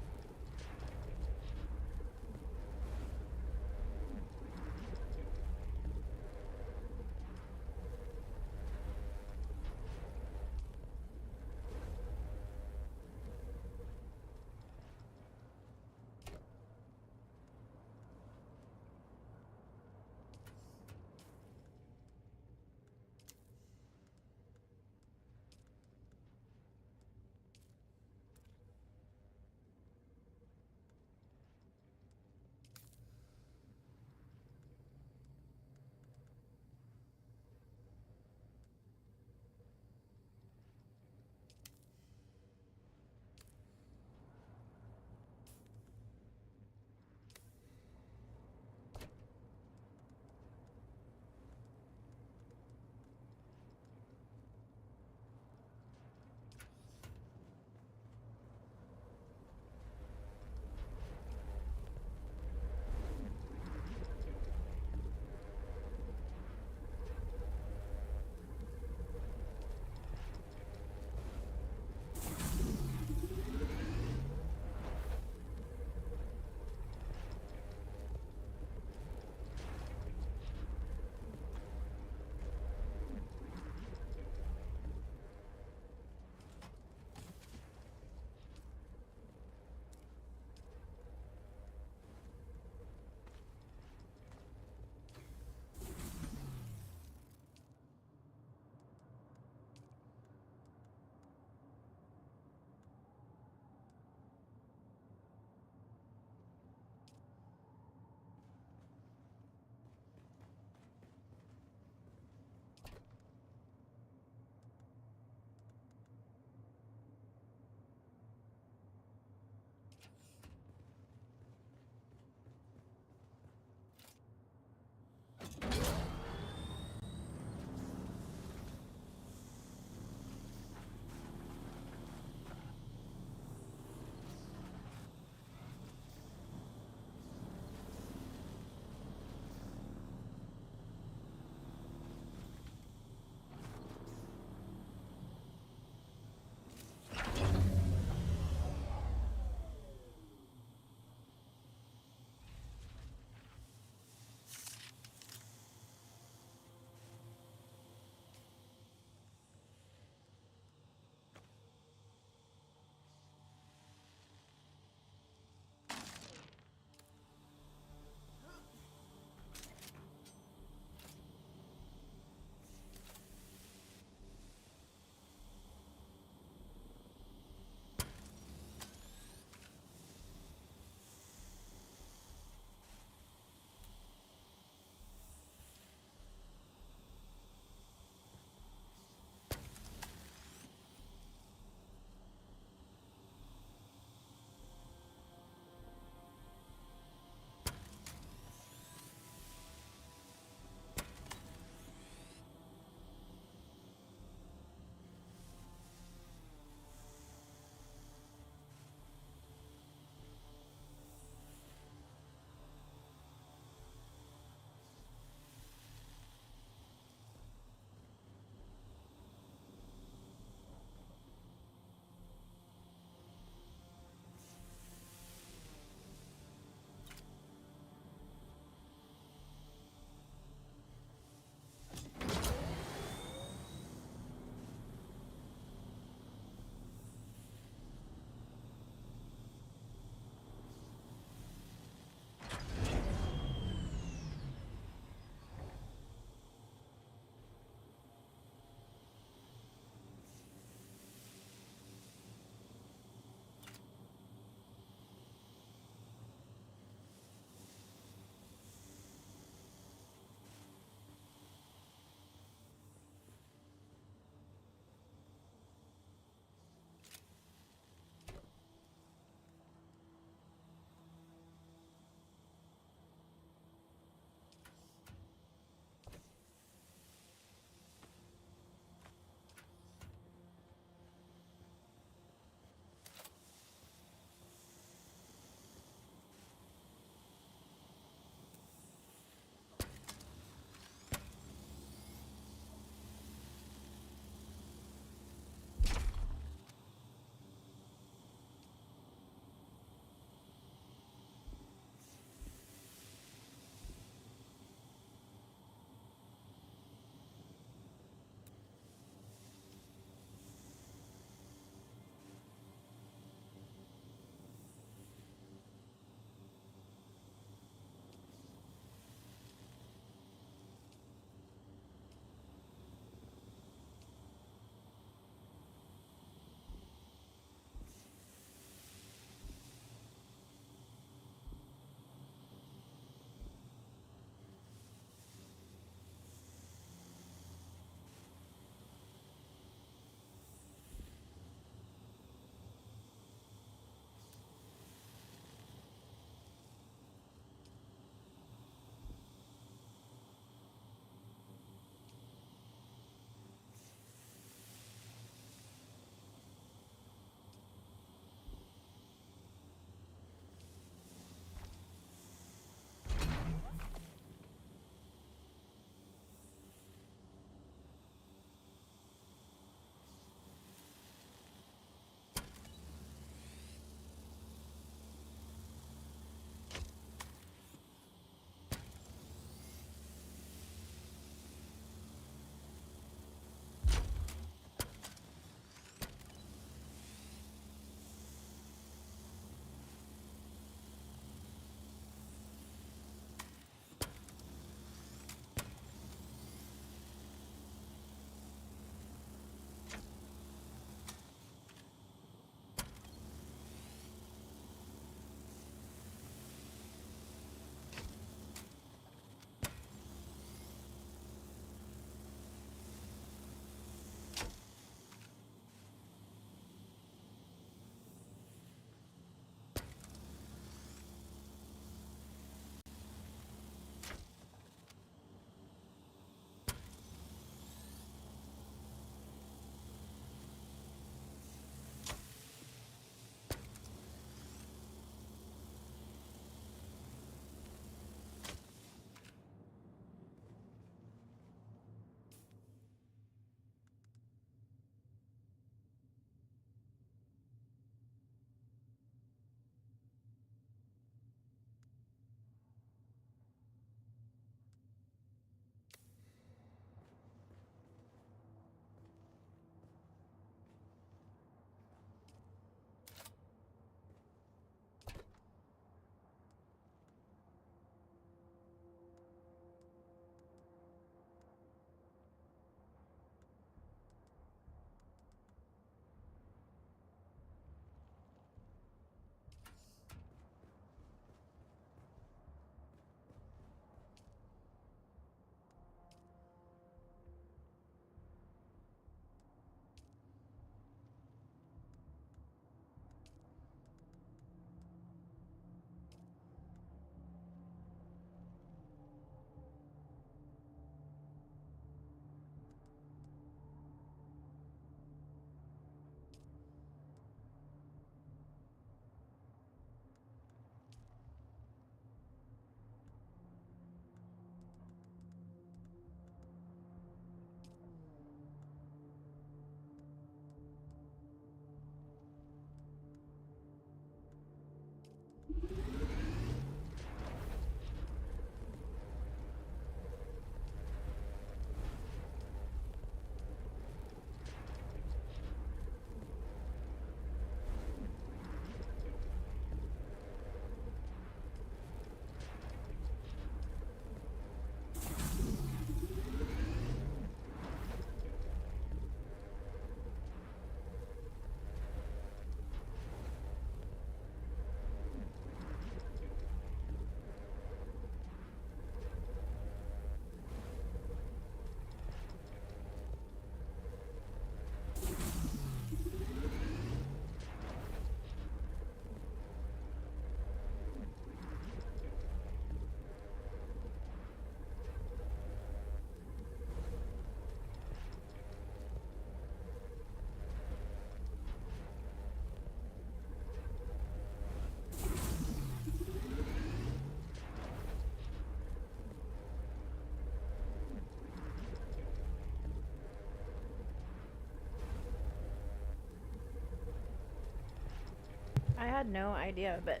had no idea, but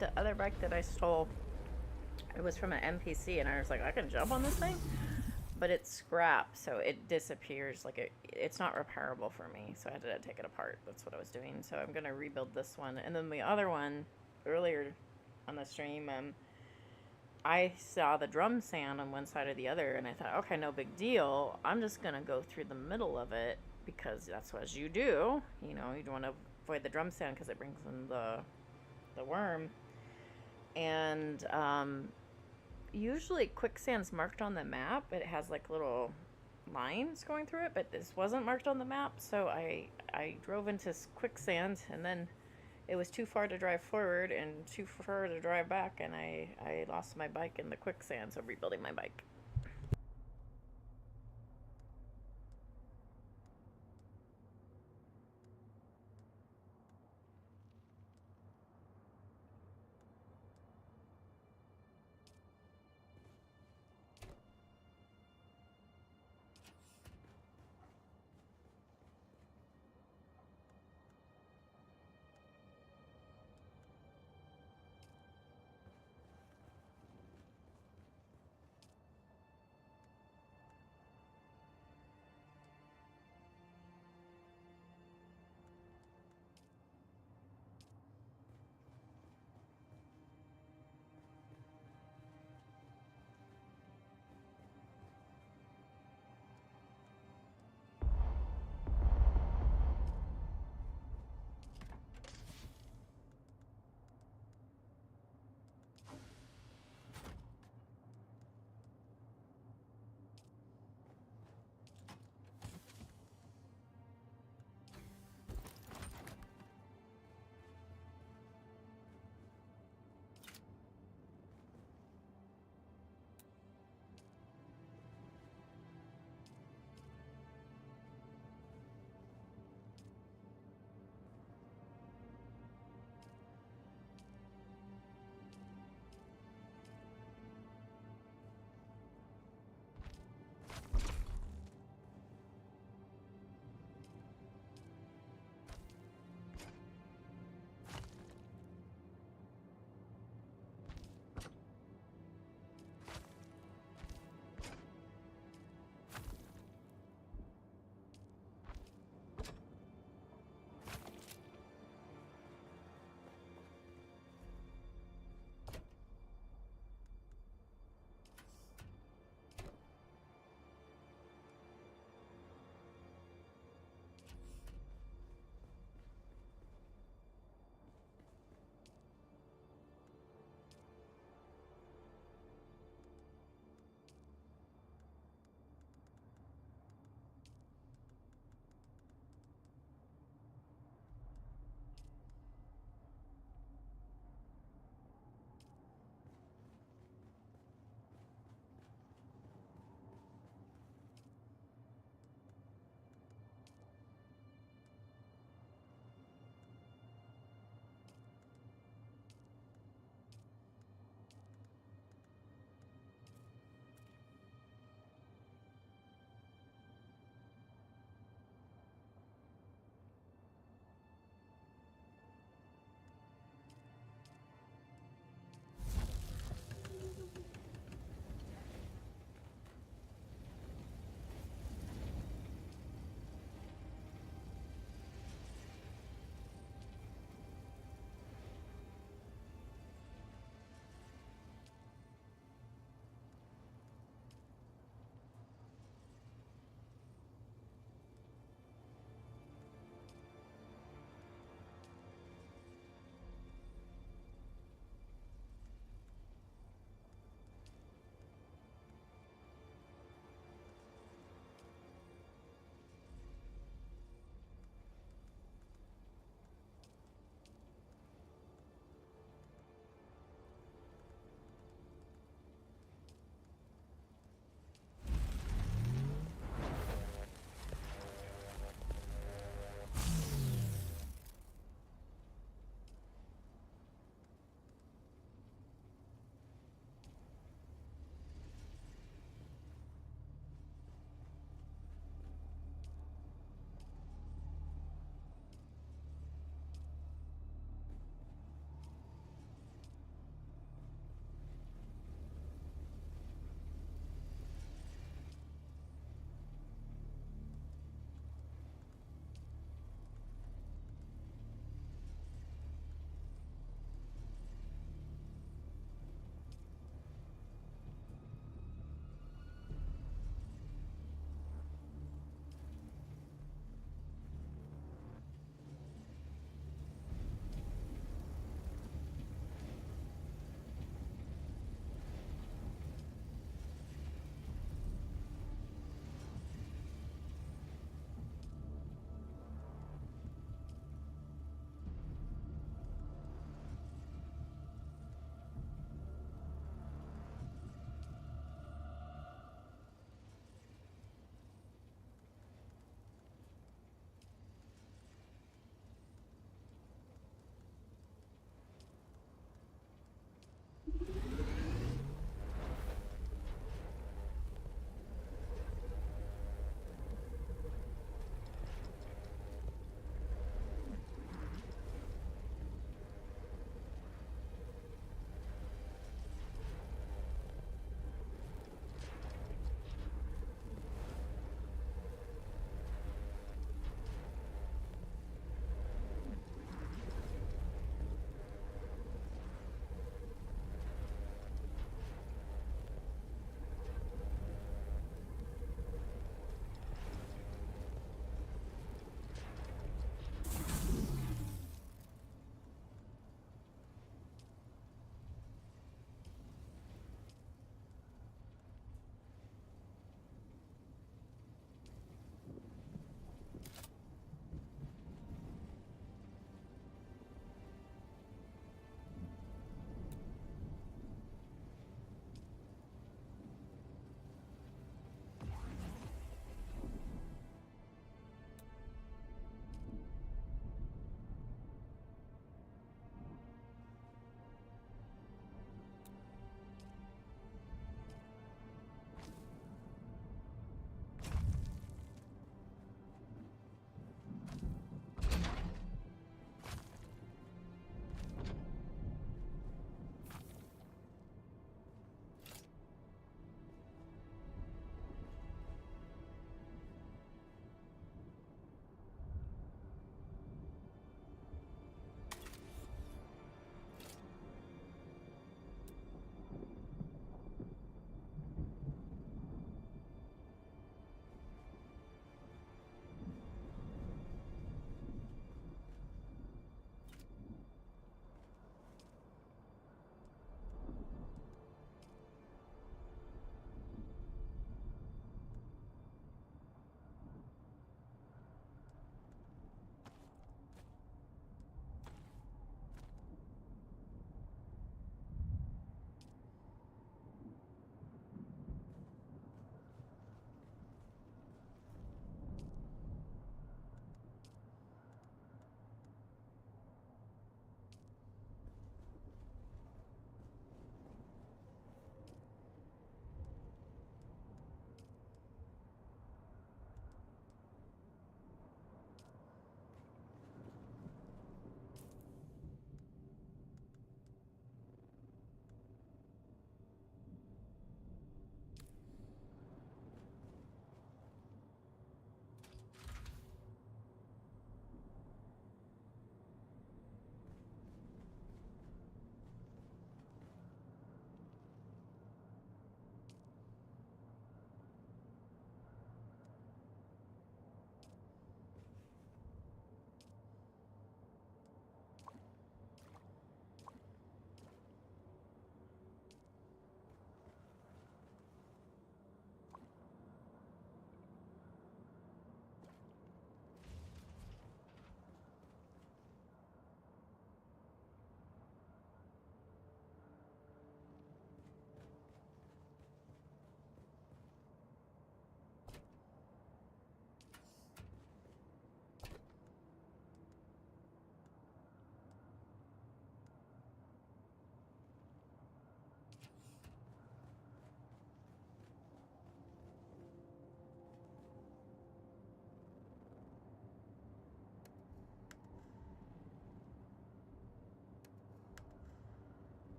the other bike that I stole, it was from an NPC, and I was like, I can jump on this thing, but it's scrap, so it disappears. Like it's not repairable for me, so I had to take it apart. That's what I was doing. So I'm gonna rebuild this one, and then the other one earlier on the stream, I saw the drum sand on one side or the other, and I thought, okay, no big deal. I'm just gonna go through the middle of it because that's what you do. You know, you don't want to avoid the drum sand because it brings in the worm. And usually quicksand's marked on the map. It has like little lines going through it, but this wasn't marked on the map, so I drove into quicksand, and then it was too far to drive forward and too far to drive back, and I lost my bike in the quicksand, so rebuilding my bike.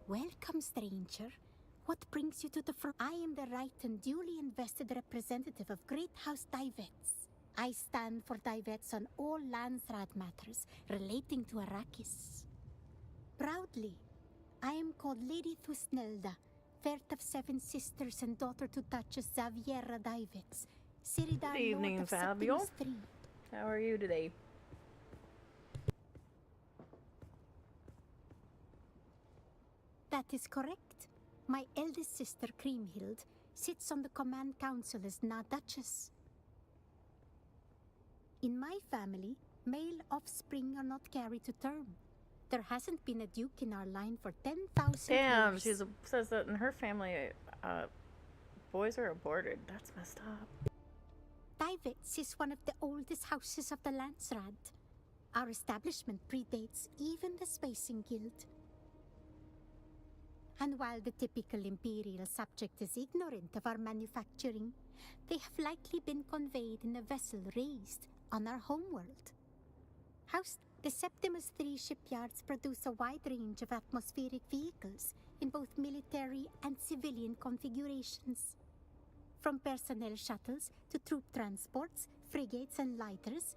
Welcome, stranger. What brings you to the front? I am the right and duly invested representative of Great House Divets. I stand for Divets on all Landsraad matters relating to Arrakis. Proudly, I am called Lady Thusnelda, fairth of 7 sisters and daughter to Duchess Xaviera Divets, Siridar Good evening, Lord of Fabio. Septimus III. How are you today? That is correct. My eldest sister, Kriemhild, sits on the command council as Na Duchess. In my family, male offspring are not carried to term. There hasn't been a duke in our line for 10,000 Damn, years. says that in her family, boys are aborted. That's messed up. Divets is one of the oldest houses of the Landsraad. Our establishment predates even the Spacing Guild. And while the typical imperial subject is ignorant of our manufacturing, they have likely been conveyed in a vessel raised on our homeworld. The Septimus III shipyards produce a wide range of atmospheric vehicles in both military and civilian configurations. From personnel shuttles to troop transports, frigates and lighters,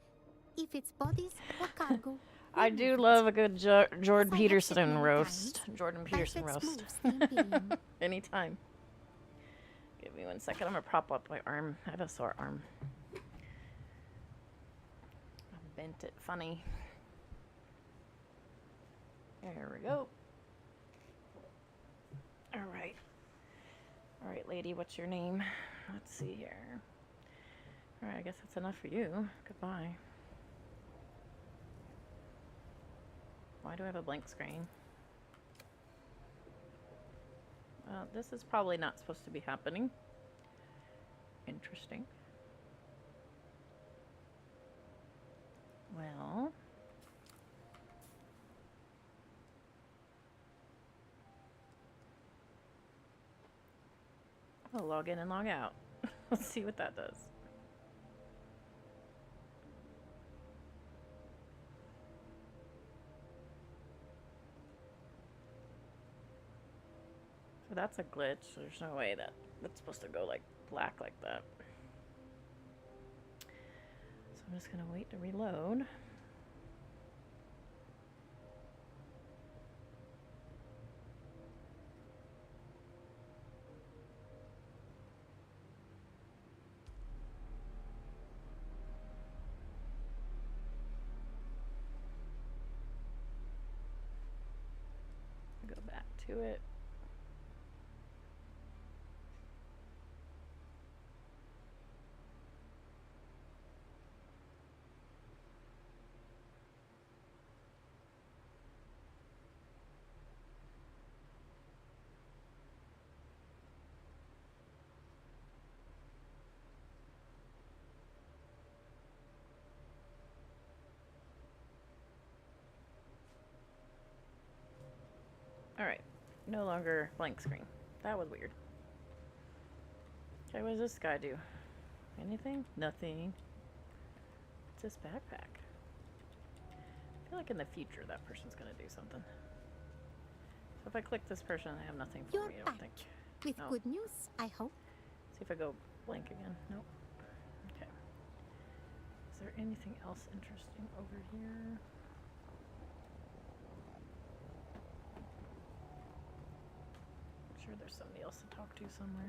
if it's bodies or cargo. I do love a good Jordan Peterson roast. Jordan Peterson roast. Anytime. Give me 1 second. I'm gonna prop up my arm. I have a sore arm. I bent it funny. There we go. All right. All right, lady, what's your name? Let's see here. All right, I guess that's enough for you. Goodbye. Why do I have a blank screen? Well, this is probably not supposed to be happening. Interesting. Well. I'll log in and log out. Let's see what that does. So that's a glitch. There's no way that that's supposed to go like black like that. So I'm just gonna wait to reload. Go back to it. Alright, no longer blank screen. That was weird. Okay, what does this guy do? Anything? Nothing. What's this backpack? I feel like in the future that person's gonna do something. So if I click this person, I have nothing for You're me, I back. don't think. With No. good news, I hope. See if I go blank again. Nope. Okay. Is there anything else interesting over here? I'm sure there's somebody else to talk to somewhere.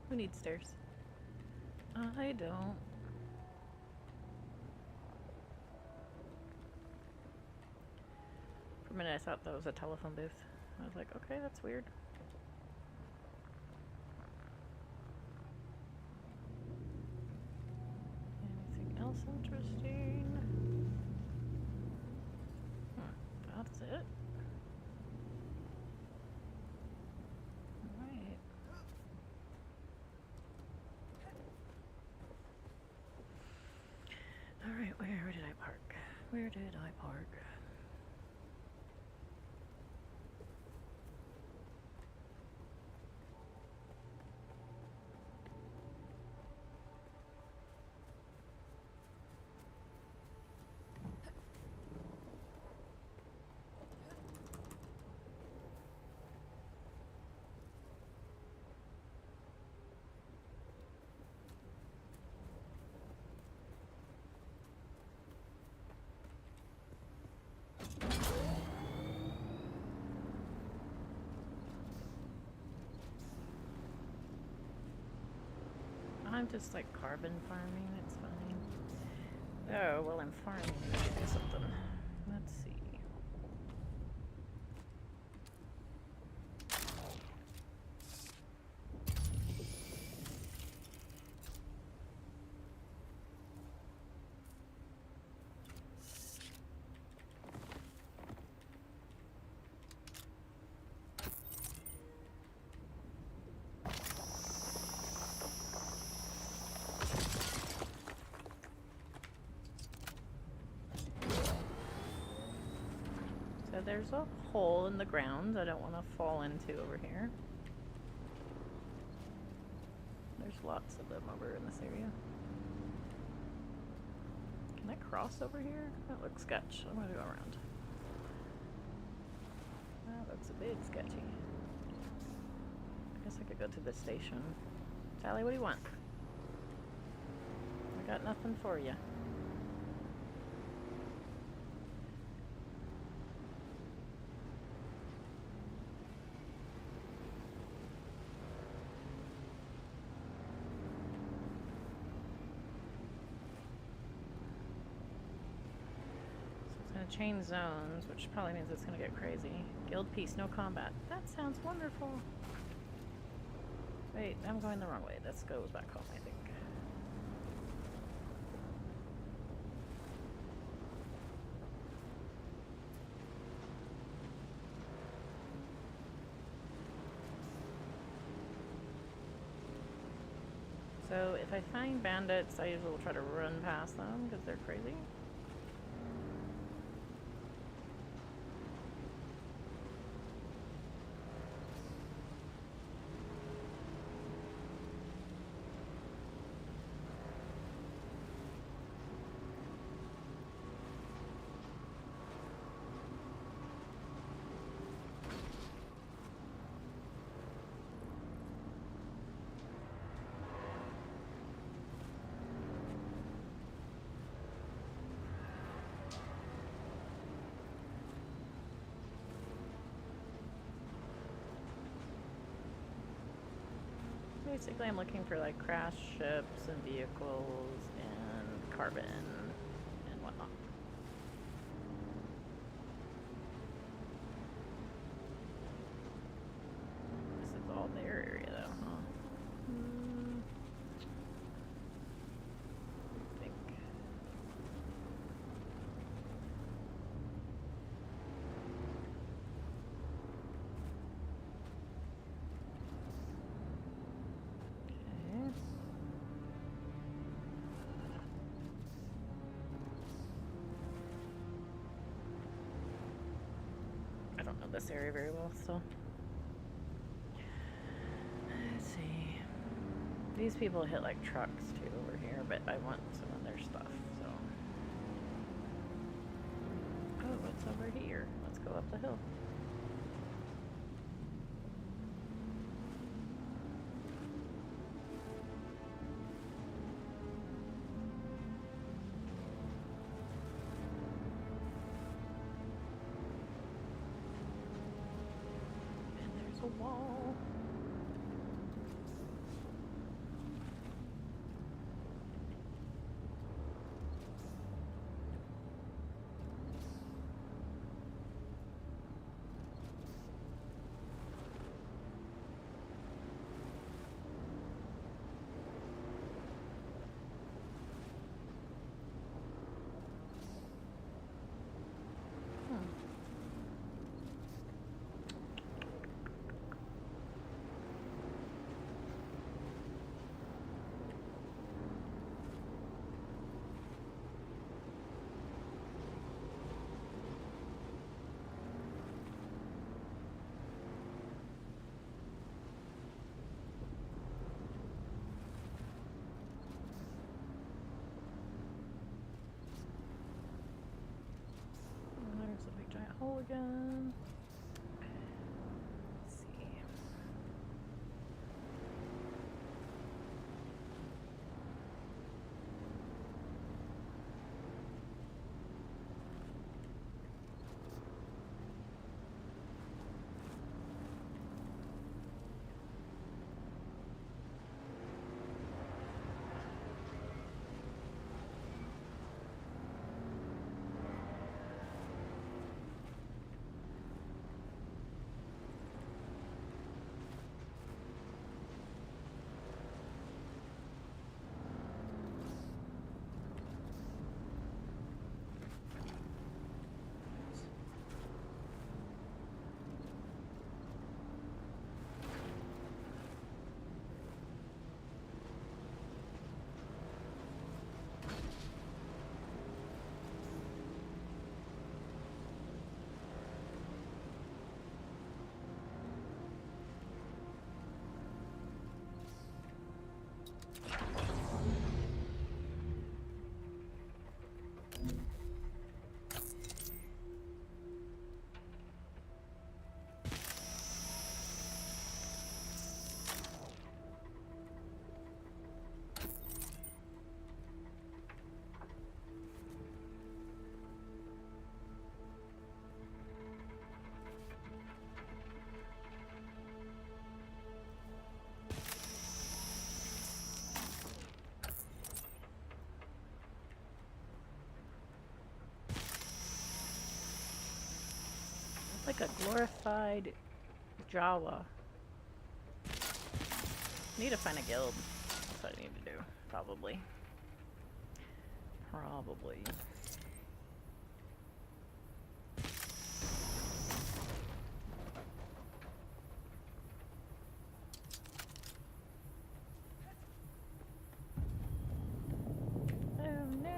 Who needs stairs? I don't. For a minute I thought that was a telephone booth. I was like, okay, that's weird. Anything else interesting? That's it. Alright. Alright, where did I park? Where did I park? I'm just like carbon farming. It's fine. Oh, well, I'm farming. Let me do something. Let's see. So there's a hole in the ground I don't want to fall into over here. There's lots of them over in this area. Can I cross over here? That looks sketch. I'm gonna go around. That looks a bit sketchy. I guess I could go to the station. Sally, what do you want? I got nothing for you. Change zones, which probably means it's gonna get crazy. Guild peace, no combat. That sounds wonderful. Wait, I'm going the wrong way. This goes back home, I think. So if I find bandits, I usually will try to run past them because they're crazy. Basically, I'm looking for like crashed ships and vehicles and carbon and whatnot. This is all their area though, huh? I think. I don't know this area very well, so. Let's see. These people hit like trucks too over here, but I want some of their stuff, so. Oh, what's over here? Let's go up the hill. A wall. Giant hole again. Let's see. Like a glorified Jawa. Need to find a guild. That's what I need to do. Probably. Probably. Oh no.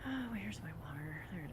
Oh, where's my water? There it is.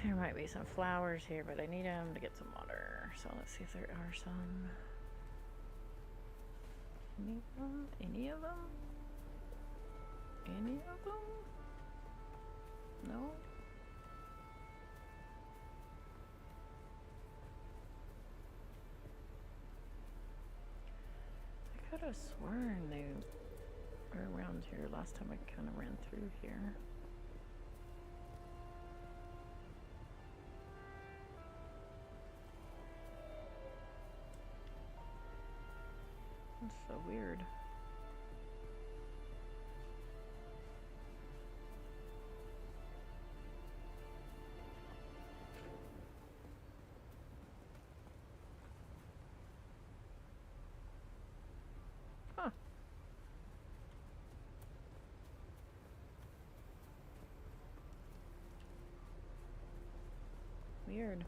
There might be some flowers here, but I need them to get some water. So let's see if there are some. Any of them? Any of them? Any of them? No? I could have sworn they were around here last time I kind of ran through here. That's so weird. Huh. Weird.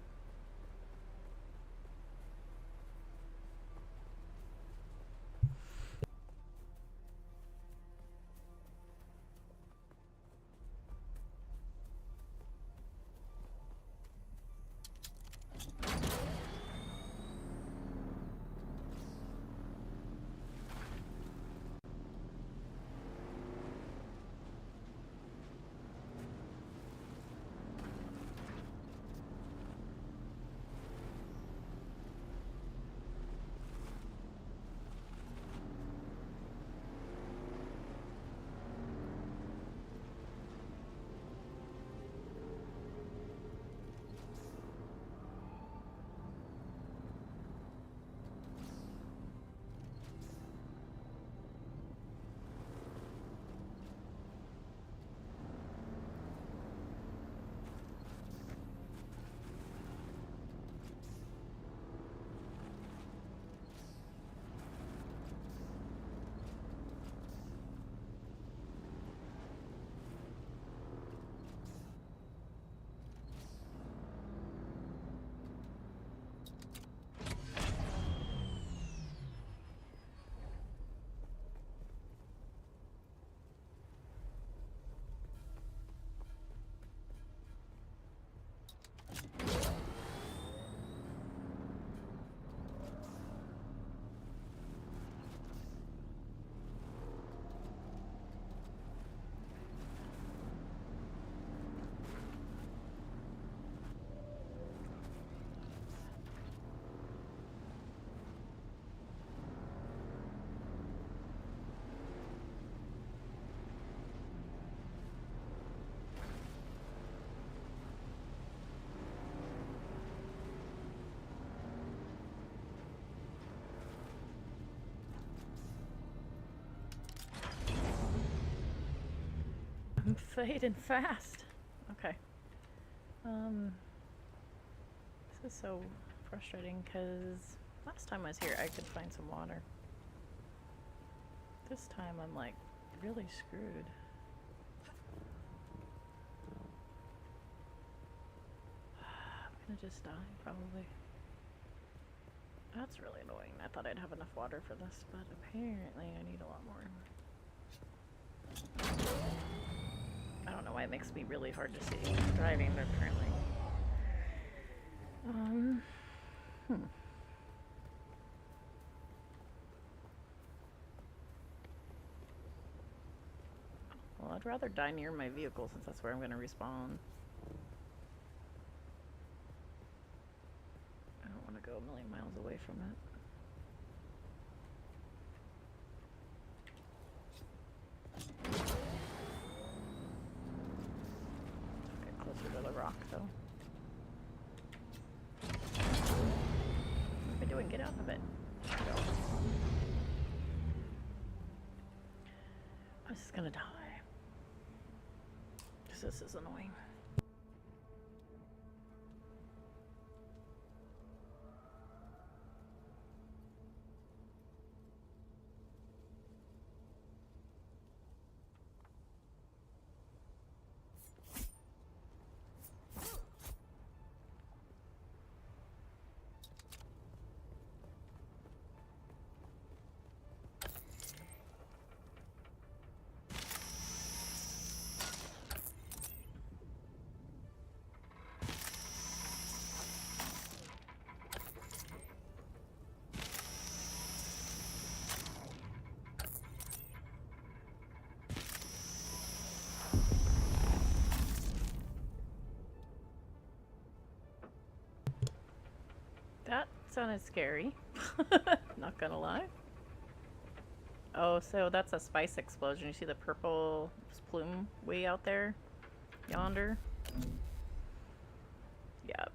fading fast. Okay. This is so frustrating because last time I was here I could find some water. This time I'm like really screwed. I'm gonna just die probably. That's really annoying. I thought I'd have enough water for this, but apparently I need a lot more. I don't know why it makes me really hard to see driving, but apparently. Well, I'd rather die near my vehicle since that's where I'm going to respawn. I don't want to go a million miles away from it. Get closer to the rock, though. What am I doing? Get out of it. There we go. I'm just gonna die. Because this is annoying. That sounded scary. Not gonna lie. Oh, so that's a spice explosion. You see the purple plume way out there? Yonder? Yeah.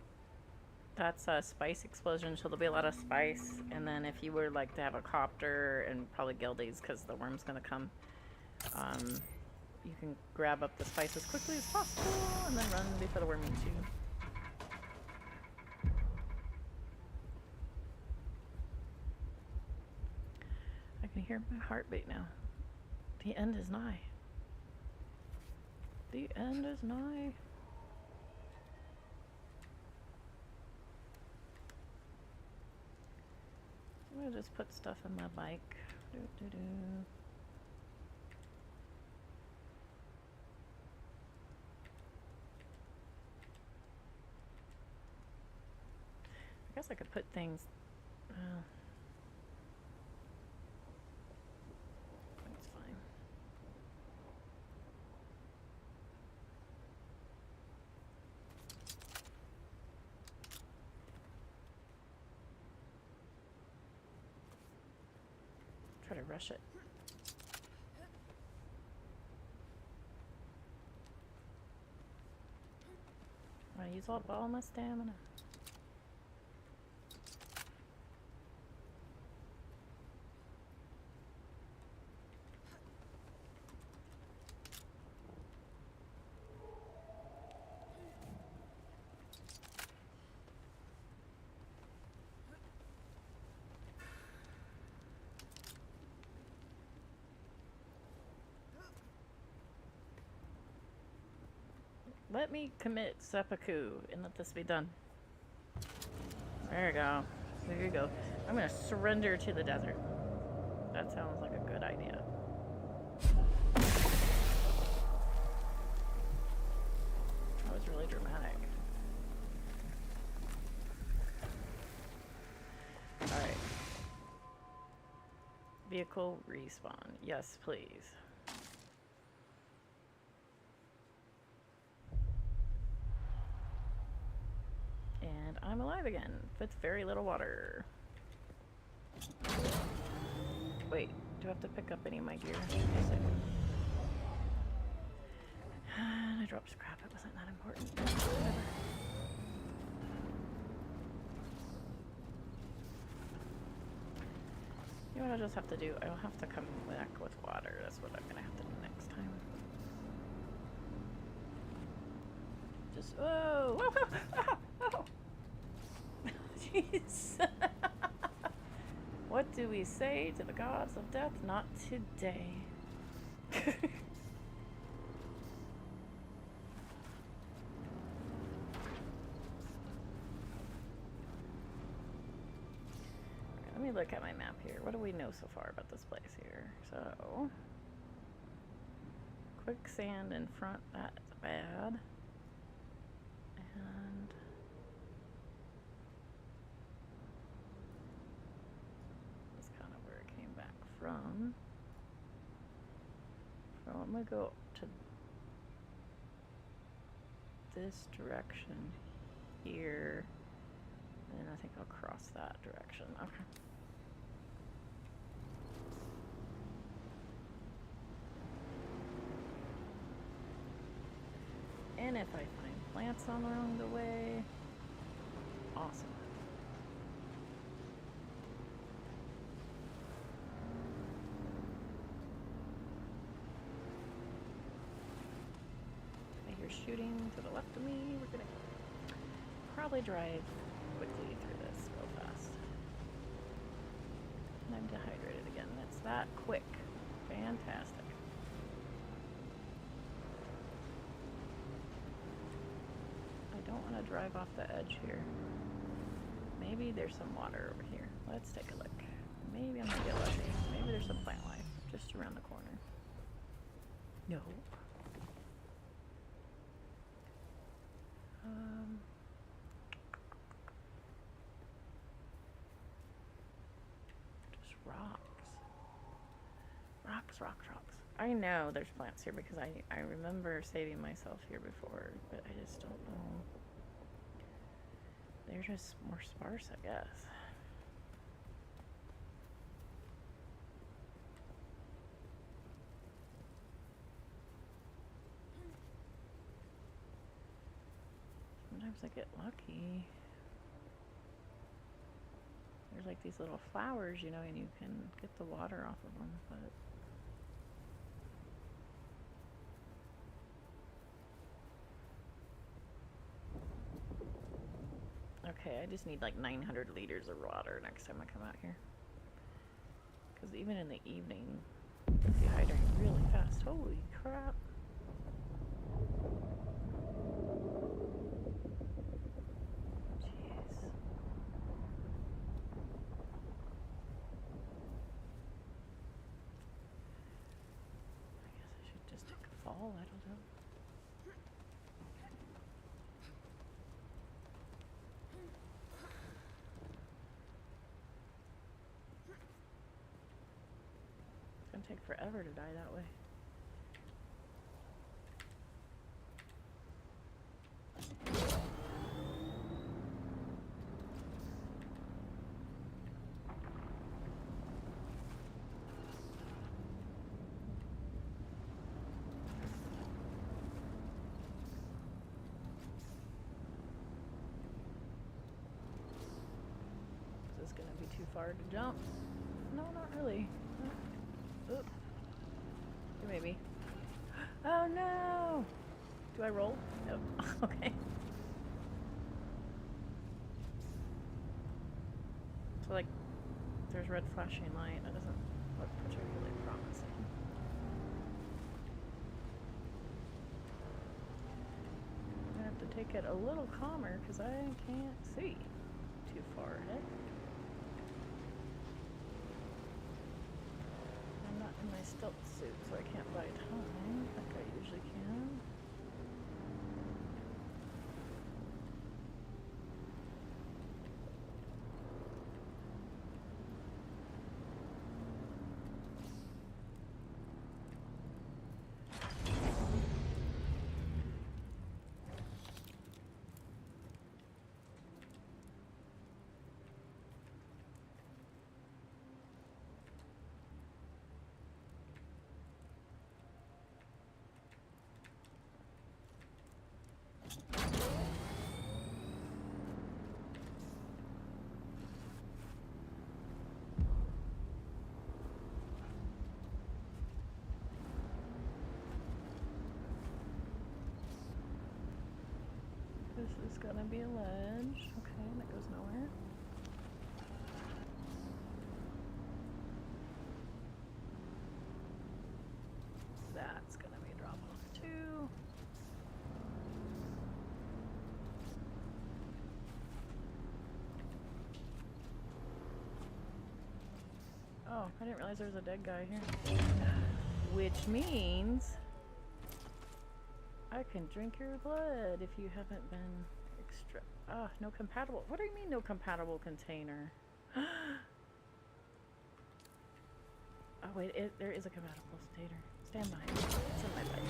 That's a spice explosion, so there'll be a lot of spice. And then if you were like to have a copter and probably guildies because the worm's gonna come, you can grab up the spice as quickly as possible and then run before the worm eats you. I can hear my heartbeat now. The end is nigh. The end is nigh. I'm gonna just put stuff in my bike. I guess I could put things. That's fine. Try to rush it. I use all my stamina. Let me commit seppuku and let this be done. There you go. There you go. I'm gonna surrender to the desert. That sounds like a good idea. That was really dramatic. Alright. Vehicle respawn. Yes, please. And I'm alive again with very little water. Wait, do I have to pick up any of my gear? Yes, I do. And I dropped scrap. It wasn't that important. Whatever. You know what I just have to do? I don't have to come back with water. That's what I'm gonna have to do next time. just. Whoa! Whoa! Whoa! Whoa! Jeez. What do we say to the gods of death? Not today. Let me look at my map here. What do we know so far about this place here? So, quicksand in front, that's bad. And that's kind of where it came back from. So I'm gonna go to this direction here, and I think I'll cross that direction. Okay. And if I find plants along the way, awesome. I hear shooting to the left of me. We're gonna probably drive quickly through this real fast. And I'm dehydrated again. It's that quick. Fantastic. I don't want to drive off the edge here. Maybe there's some water over here. Let's take a look. Maybe I'm gonna get lucky. Maybe there's some plant life just around the corner. No. Just rocks. Rocks. I know there's plants here because I remember saving myself here before, but I just don't know. They're just more sparse, I guess. Sometimes I get lucky. There's like these little flowers, you know, and you can get the water off of them, but okay, I just need like 900 liters of water next time I come out here. Because even in the evening, I'm dehydrating really fast. Holy crap. Jeez. I guess I should just take a fall, I don't know. It's gonna take forever to die that way. Is this gonna be too far to jump? No, not really. Oop. Maybe. Oh no! Do I roll? Nope. Okay. So like, there's red flashing light. That doesn't look particularly promising. I'm gonna have to take it a little calmer because I can't see too far ahead. I'm not in my stealth suit, so I can't buy time like I usually can. There's gonna be a ledge. Okay, that goes nowhere. That's gonna be a drop off too. Oh, I didn't realize there was a dead guy here. Which means I can drink your blood if you haven't been extra. Ah, no compatible. What do you mean, no compatible container? Oh, wait, there is a compatible container. Stand by. It's in my bag.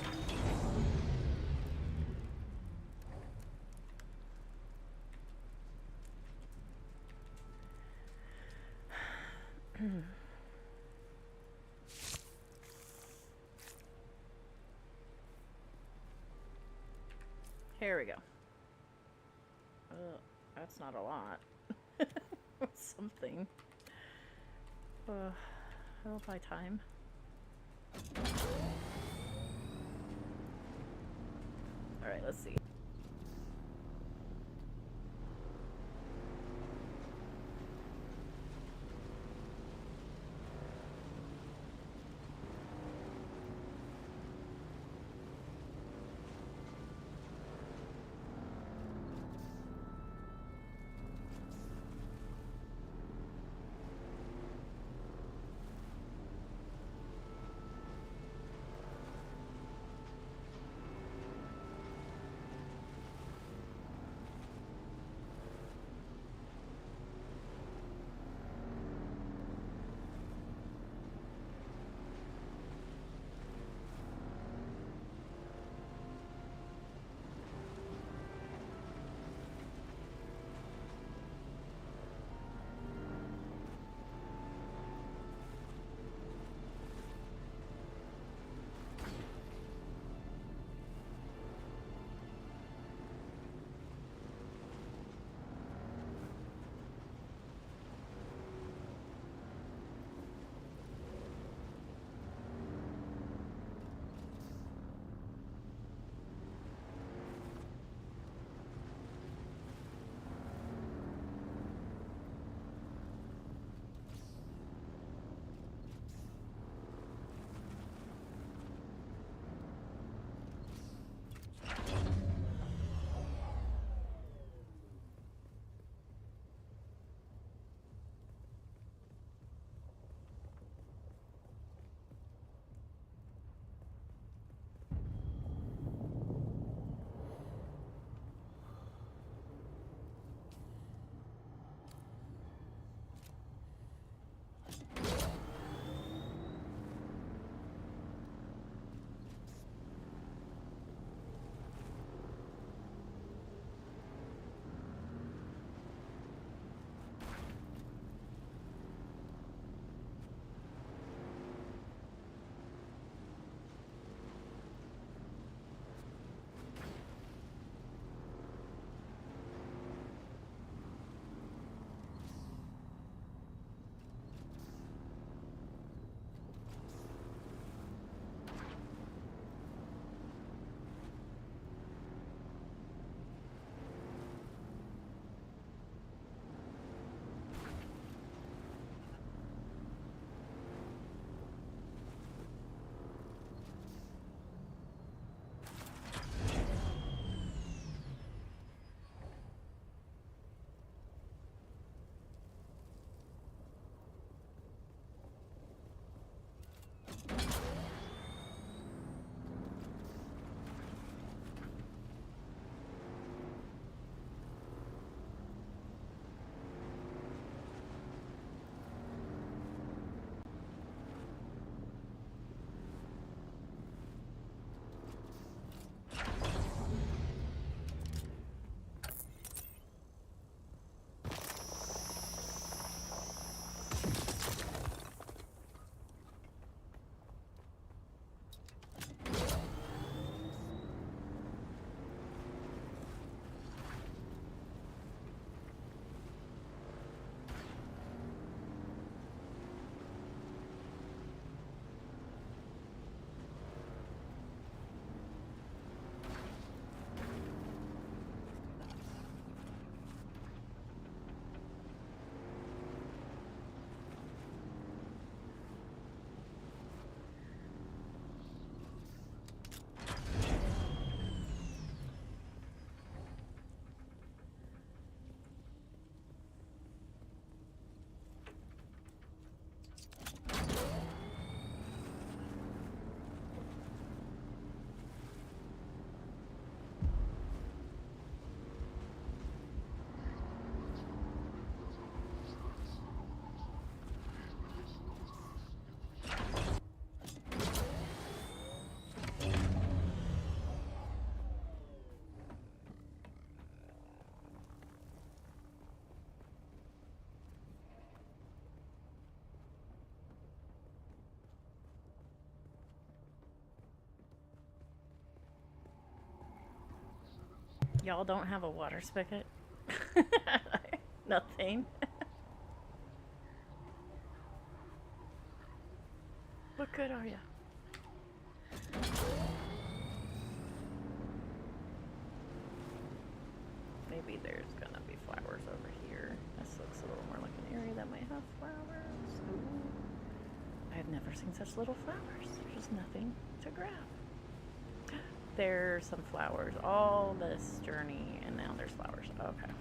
Here we go. That's not a lot. Something. I'll buy time. Alright, let's see. Y'all don't have a water spigot? Nothing. What good are you? Maybe there's gonna be flowers over here. This looks a little more like an area that might have flowers. Ooh. I've never seen such little flowers. There's just nothing to grab. There's some flowers all this journey, and now there's flowers. Okay.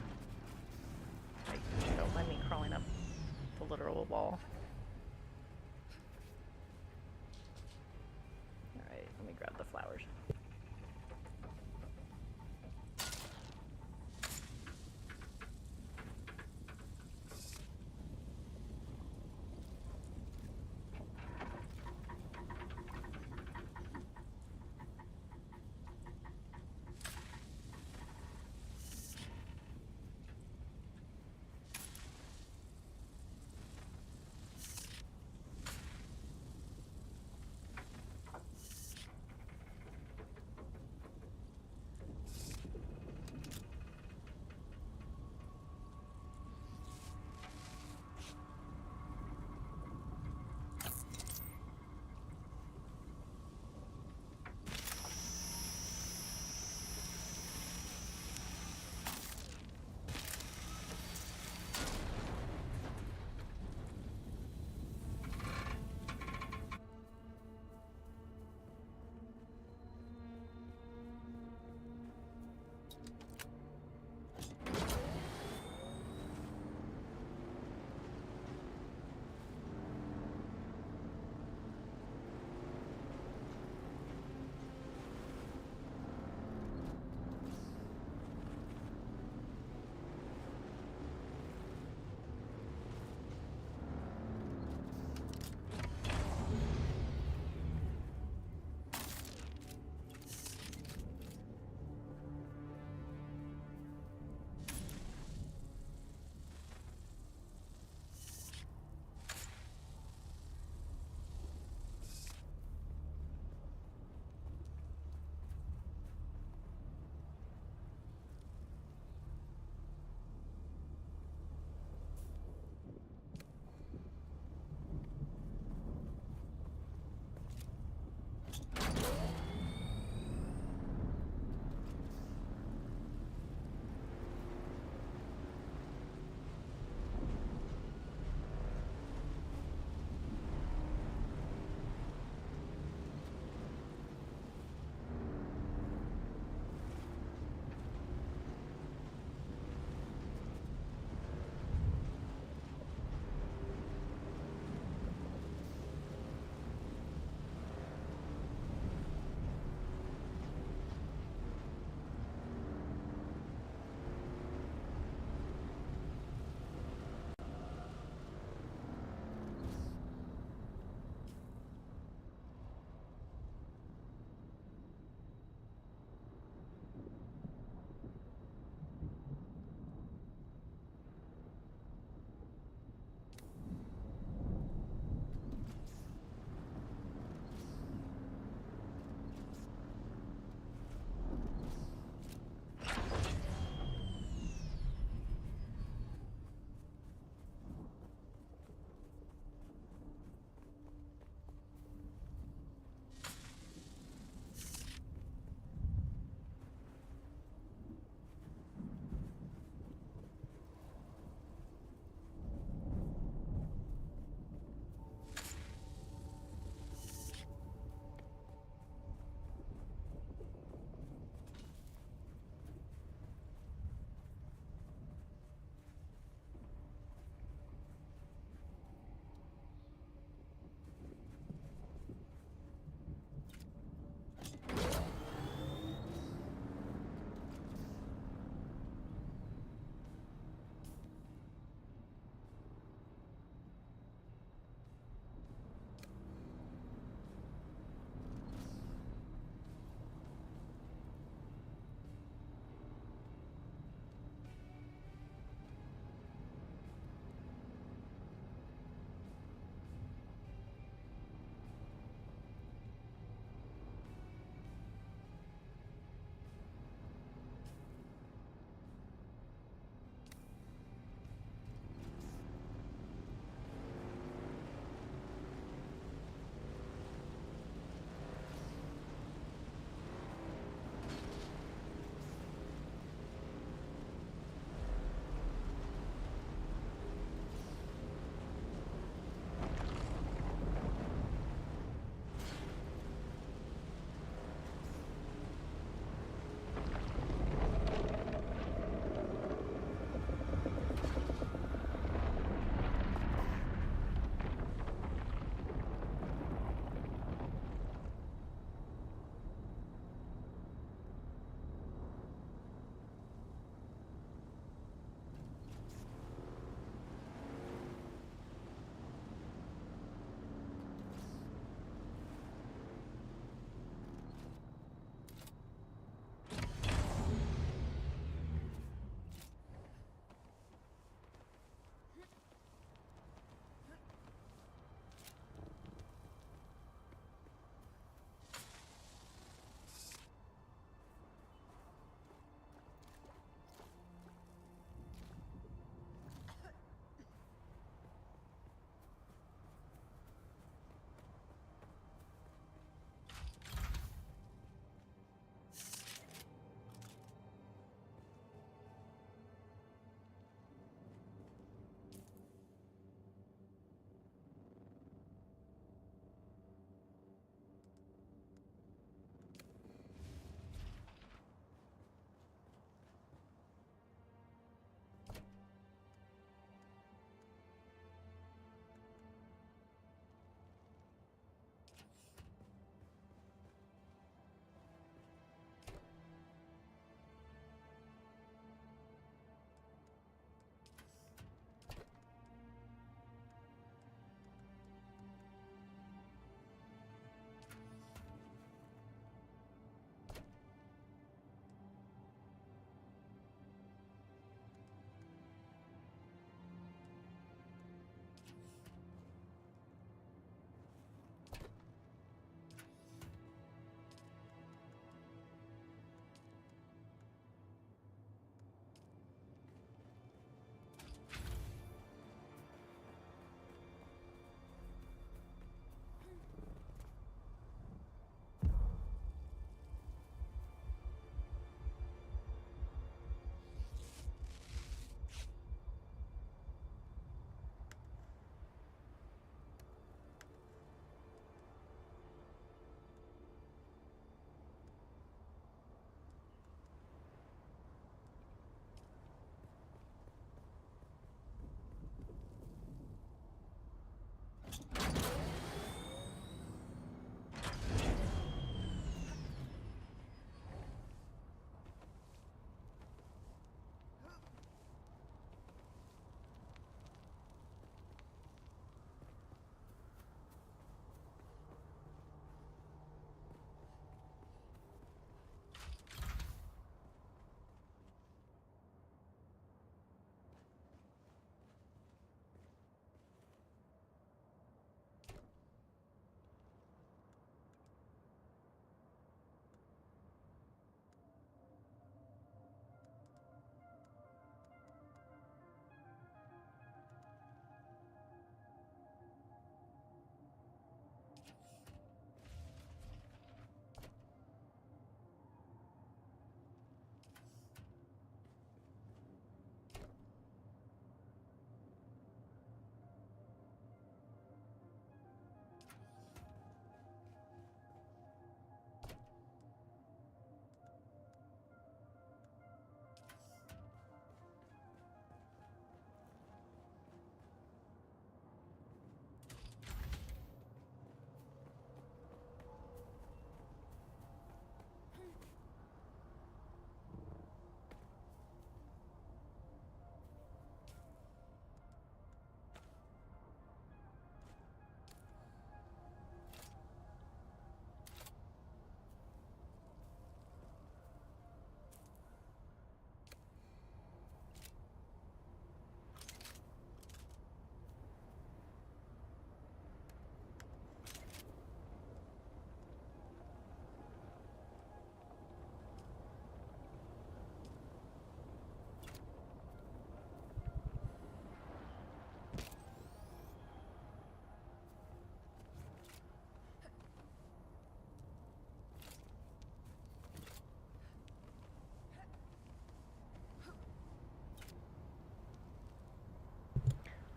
Don't mind me crawling up the literal wall. Alright, let me grab the flowers.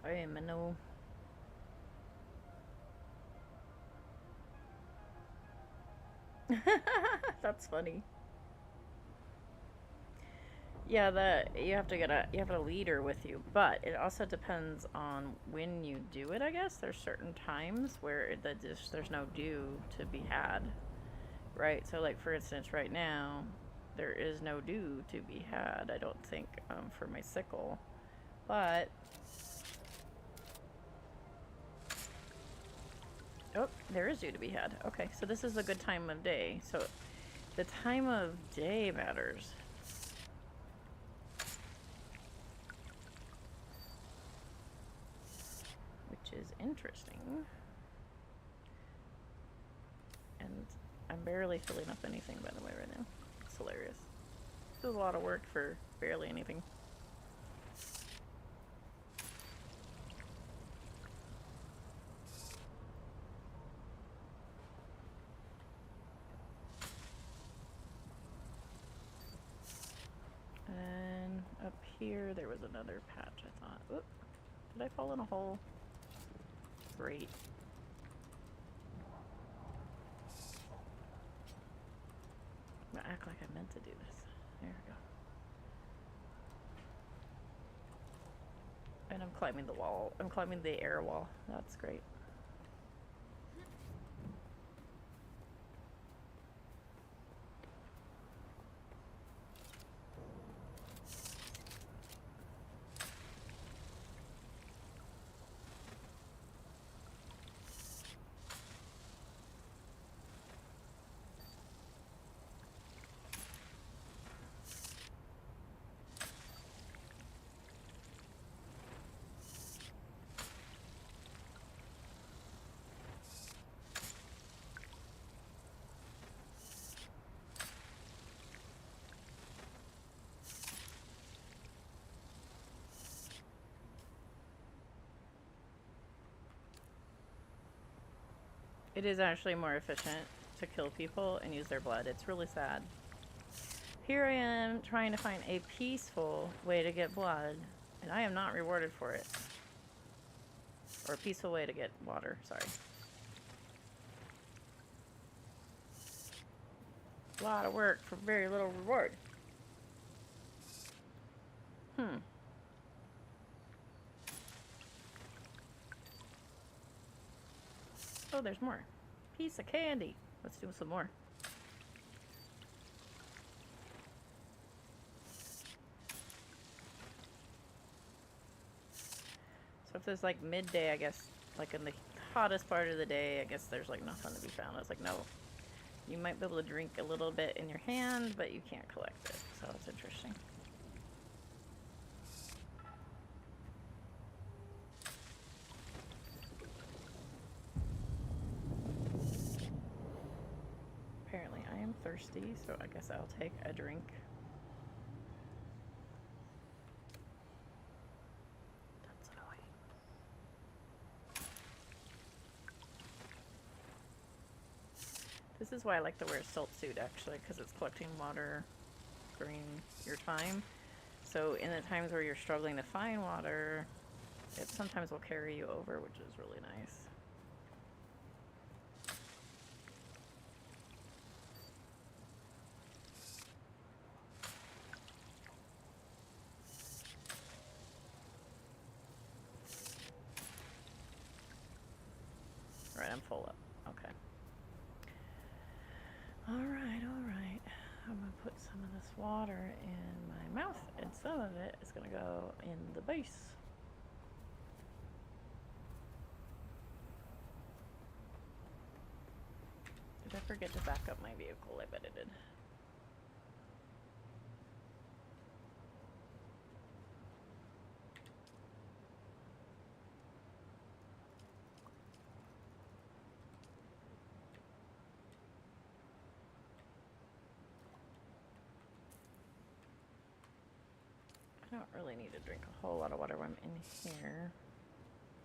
I am a no. That's funny. Yeah, you have to get a leader with you, but it also depends on when you do it. I guess there's certain times where there's no dew to be had, right? So, like for instance, right now, there is no dew to be had. I don't think for my sickle, but oh, there is dew to be had. Okay, so this is a good time of day. So, the time of day matters. Is interesting. And I'm barely filling up anything, by the way, right now. It's hilarious. This is a lot of work for barely anything. And up here, there was another patch, I thought. Oop, did I fall in a hole? Great. I'm gonna act like I meant to do this. There we go. And I'm climbing the wall. I'm climbing the air wall. That's great. It is actually more efficient to kill people and use their blood. It's really sad. Here I am trying to find a peaceful way to get blood, and I am not rewarded for it. Or a peaceful way to get water, sorry. A lot of work for very little reward. Oh, there's more. Piece of candy. Let's do some more. So if there's like midday, I guess, like in the hottest part of the day, I guess there's like nothing to be found. I was like, no. You might be able to drink a little bit in your hand, but you can't collect it. So it's interesting. Apparently I am thirsty, so I guess I'll take a drink. That's annoying. This is why I like to wear a salt suit, actually, because it's collecting water during your time. So in the times where you're struggling to find water, it sometimes will carry you over, which is really nice. Alright, I'm full up. Okay. Alright, alright. I'm gonna put some of this water in my mouth, and some of it is gonna go in the base. Did I forget to back up my vehicle? I bet I did. I don't really need to drink a whole lot of water when I'm in here,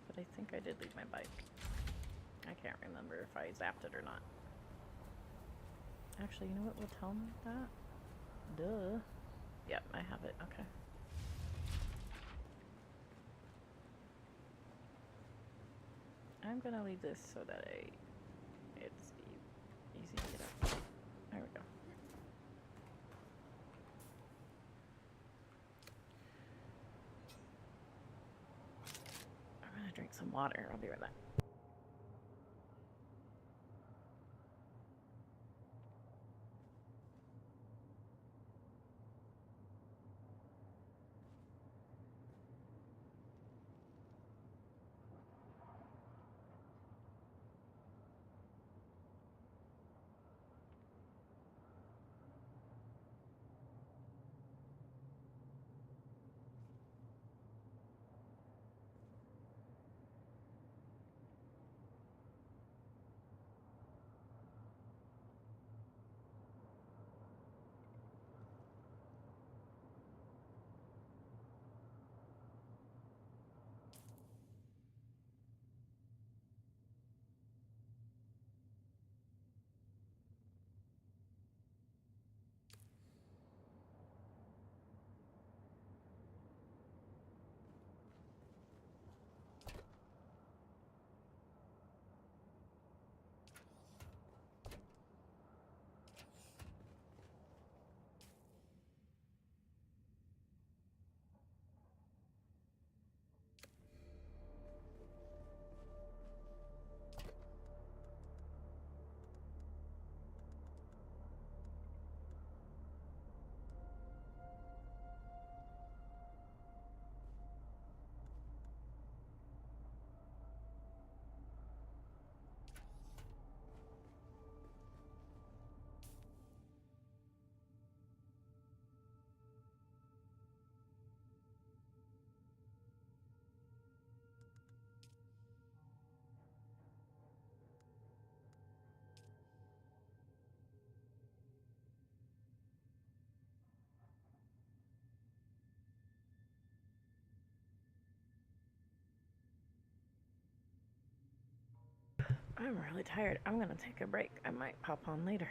but I think I did leave my bike. I can't remember if I zapped it or not. Actually, you know what will tell me that? Duh. Yep, I have it. Okay. I'm gonna leave this so that it's easy to get up. There we go. I'm gonna drink some water. I'll be right back. I'm really tired. I'm gonna take a break. I might pop on later.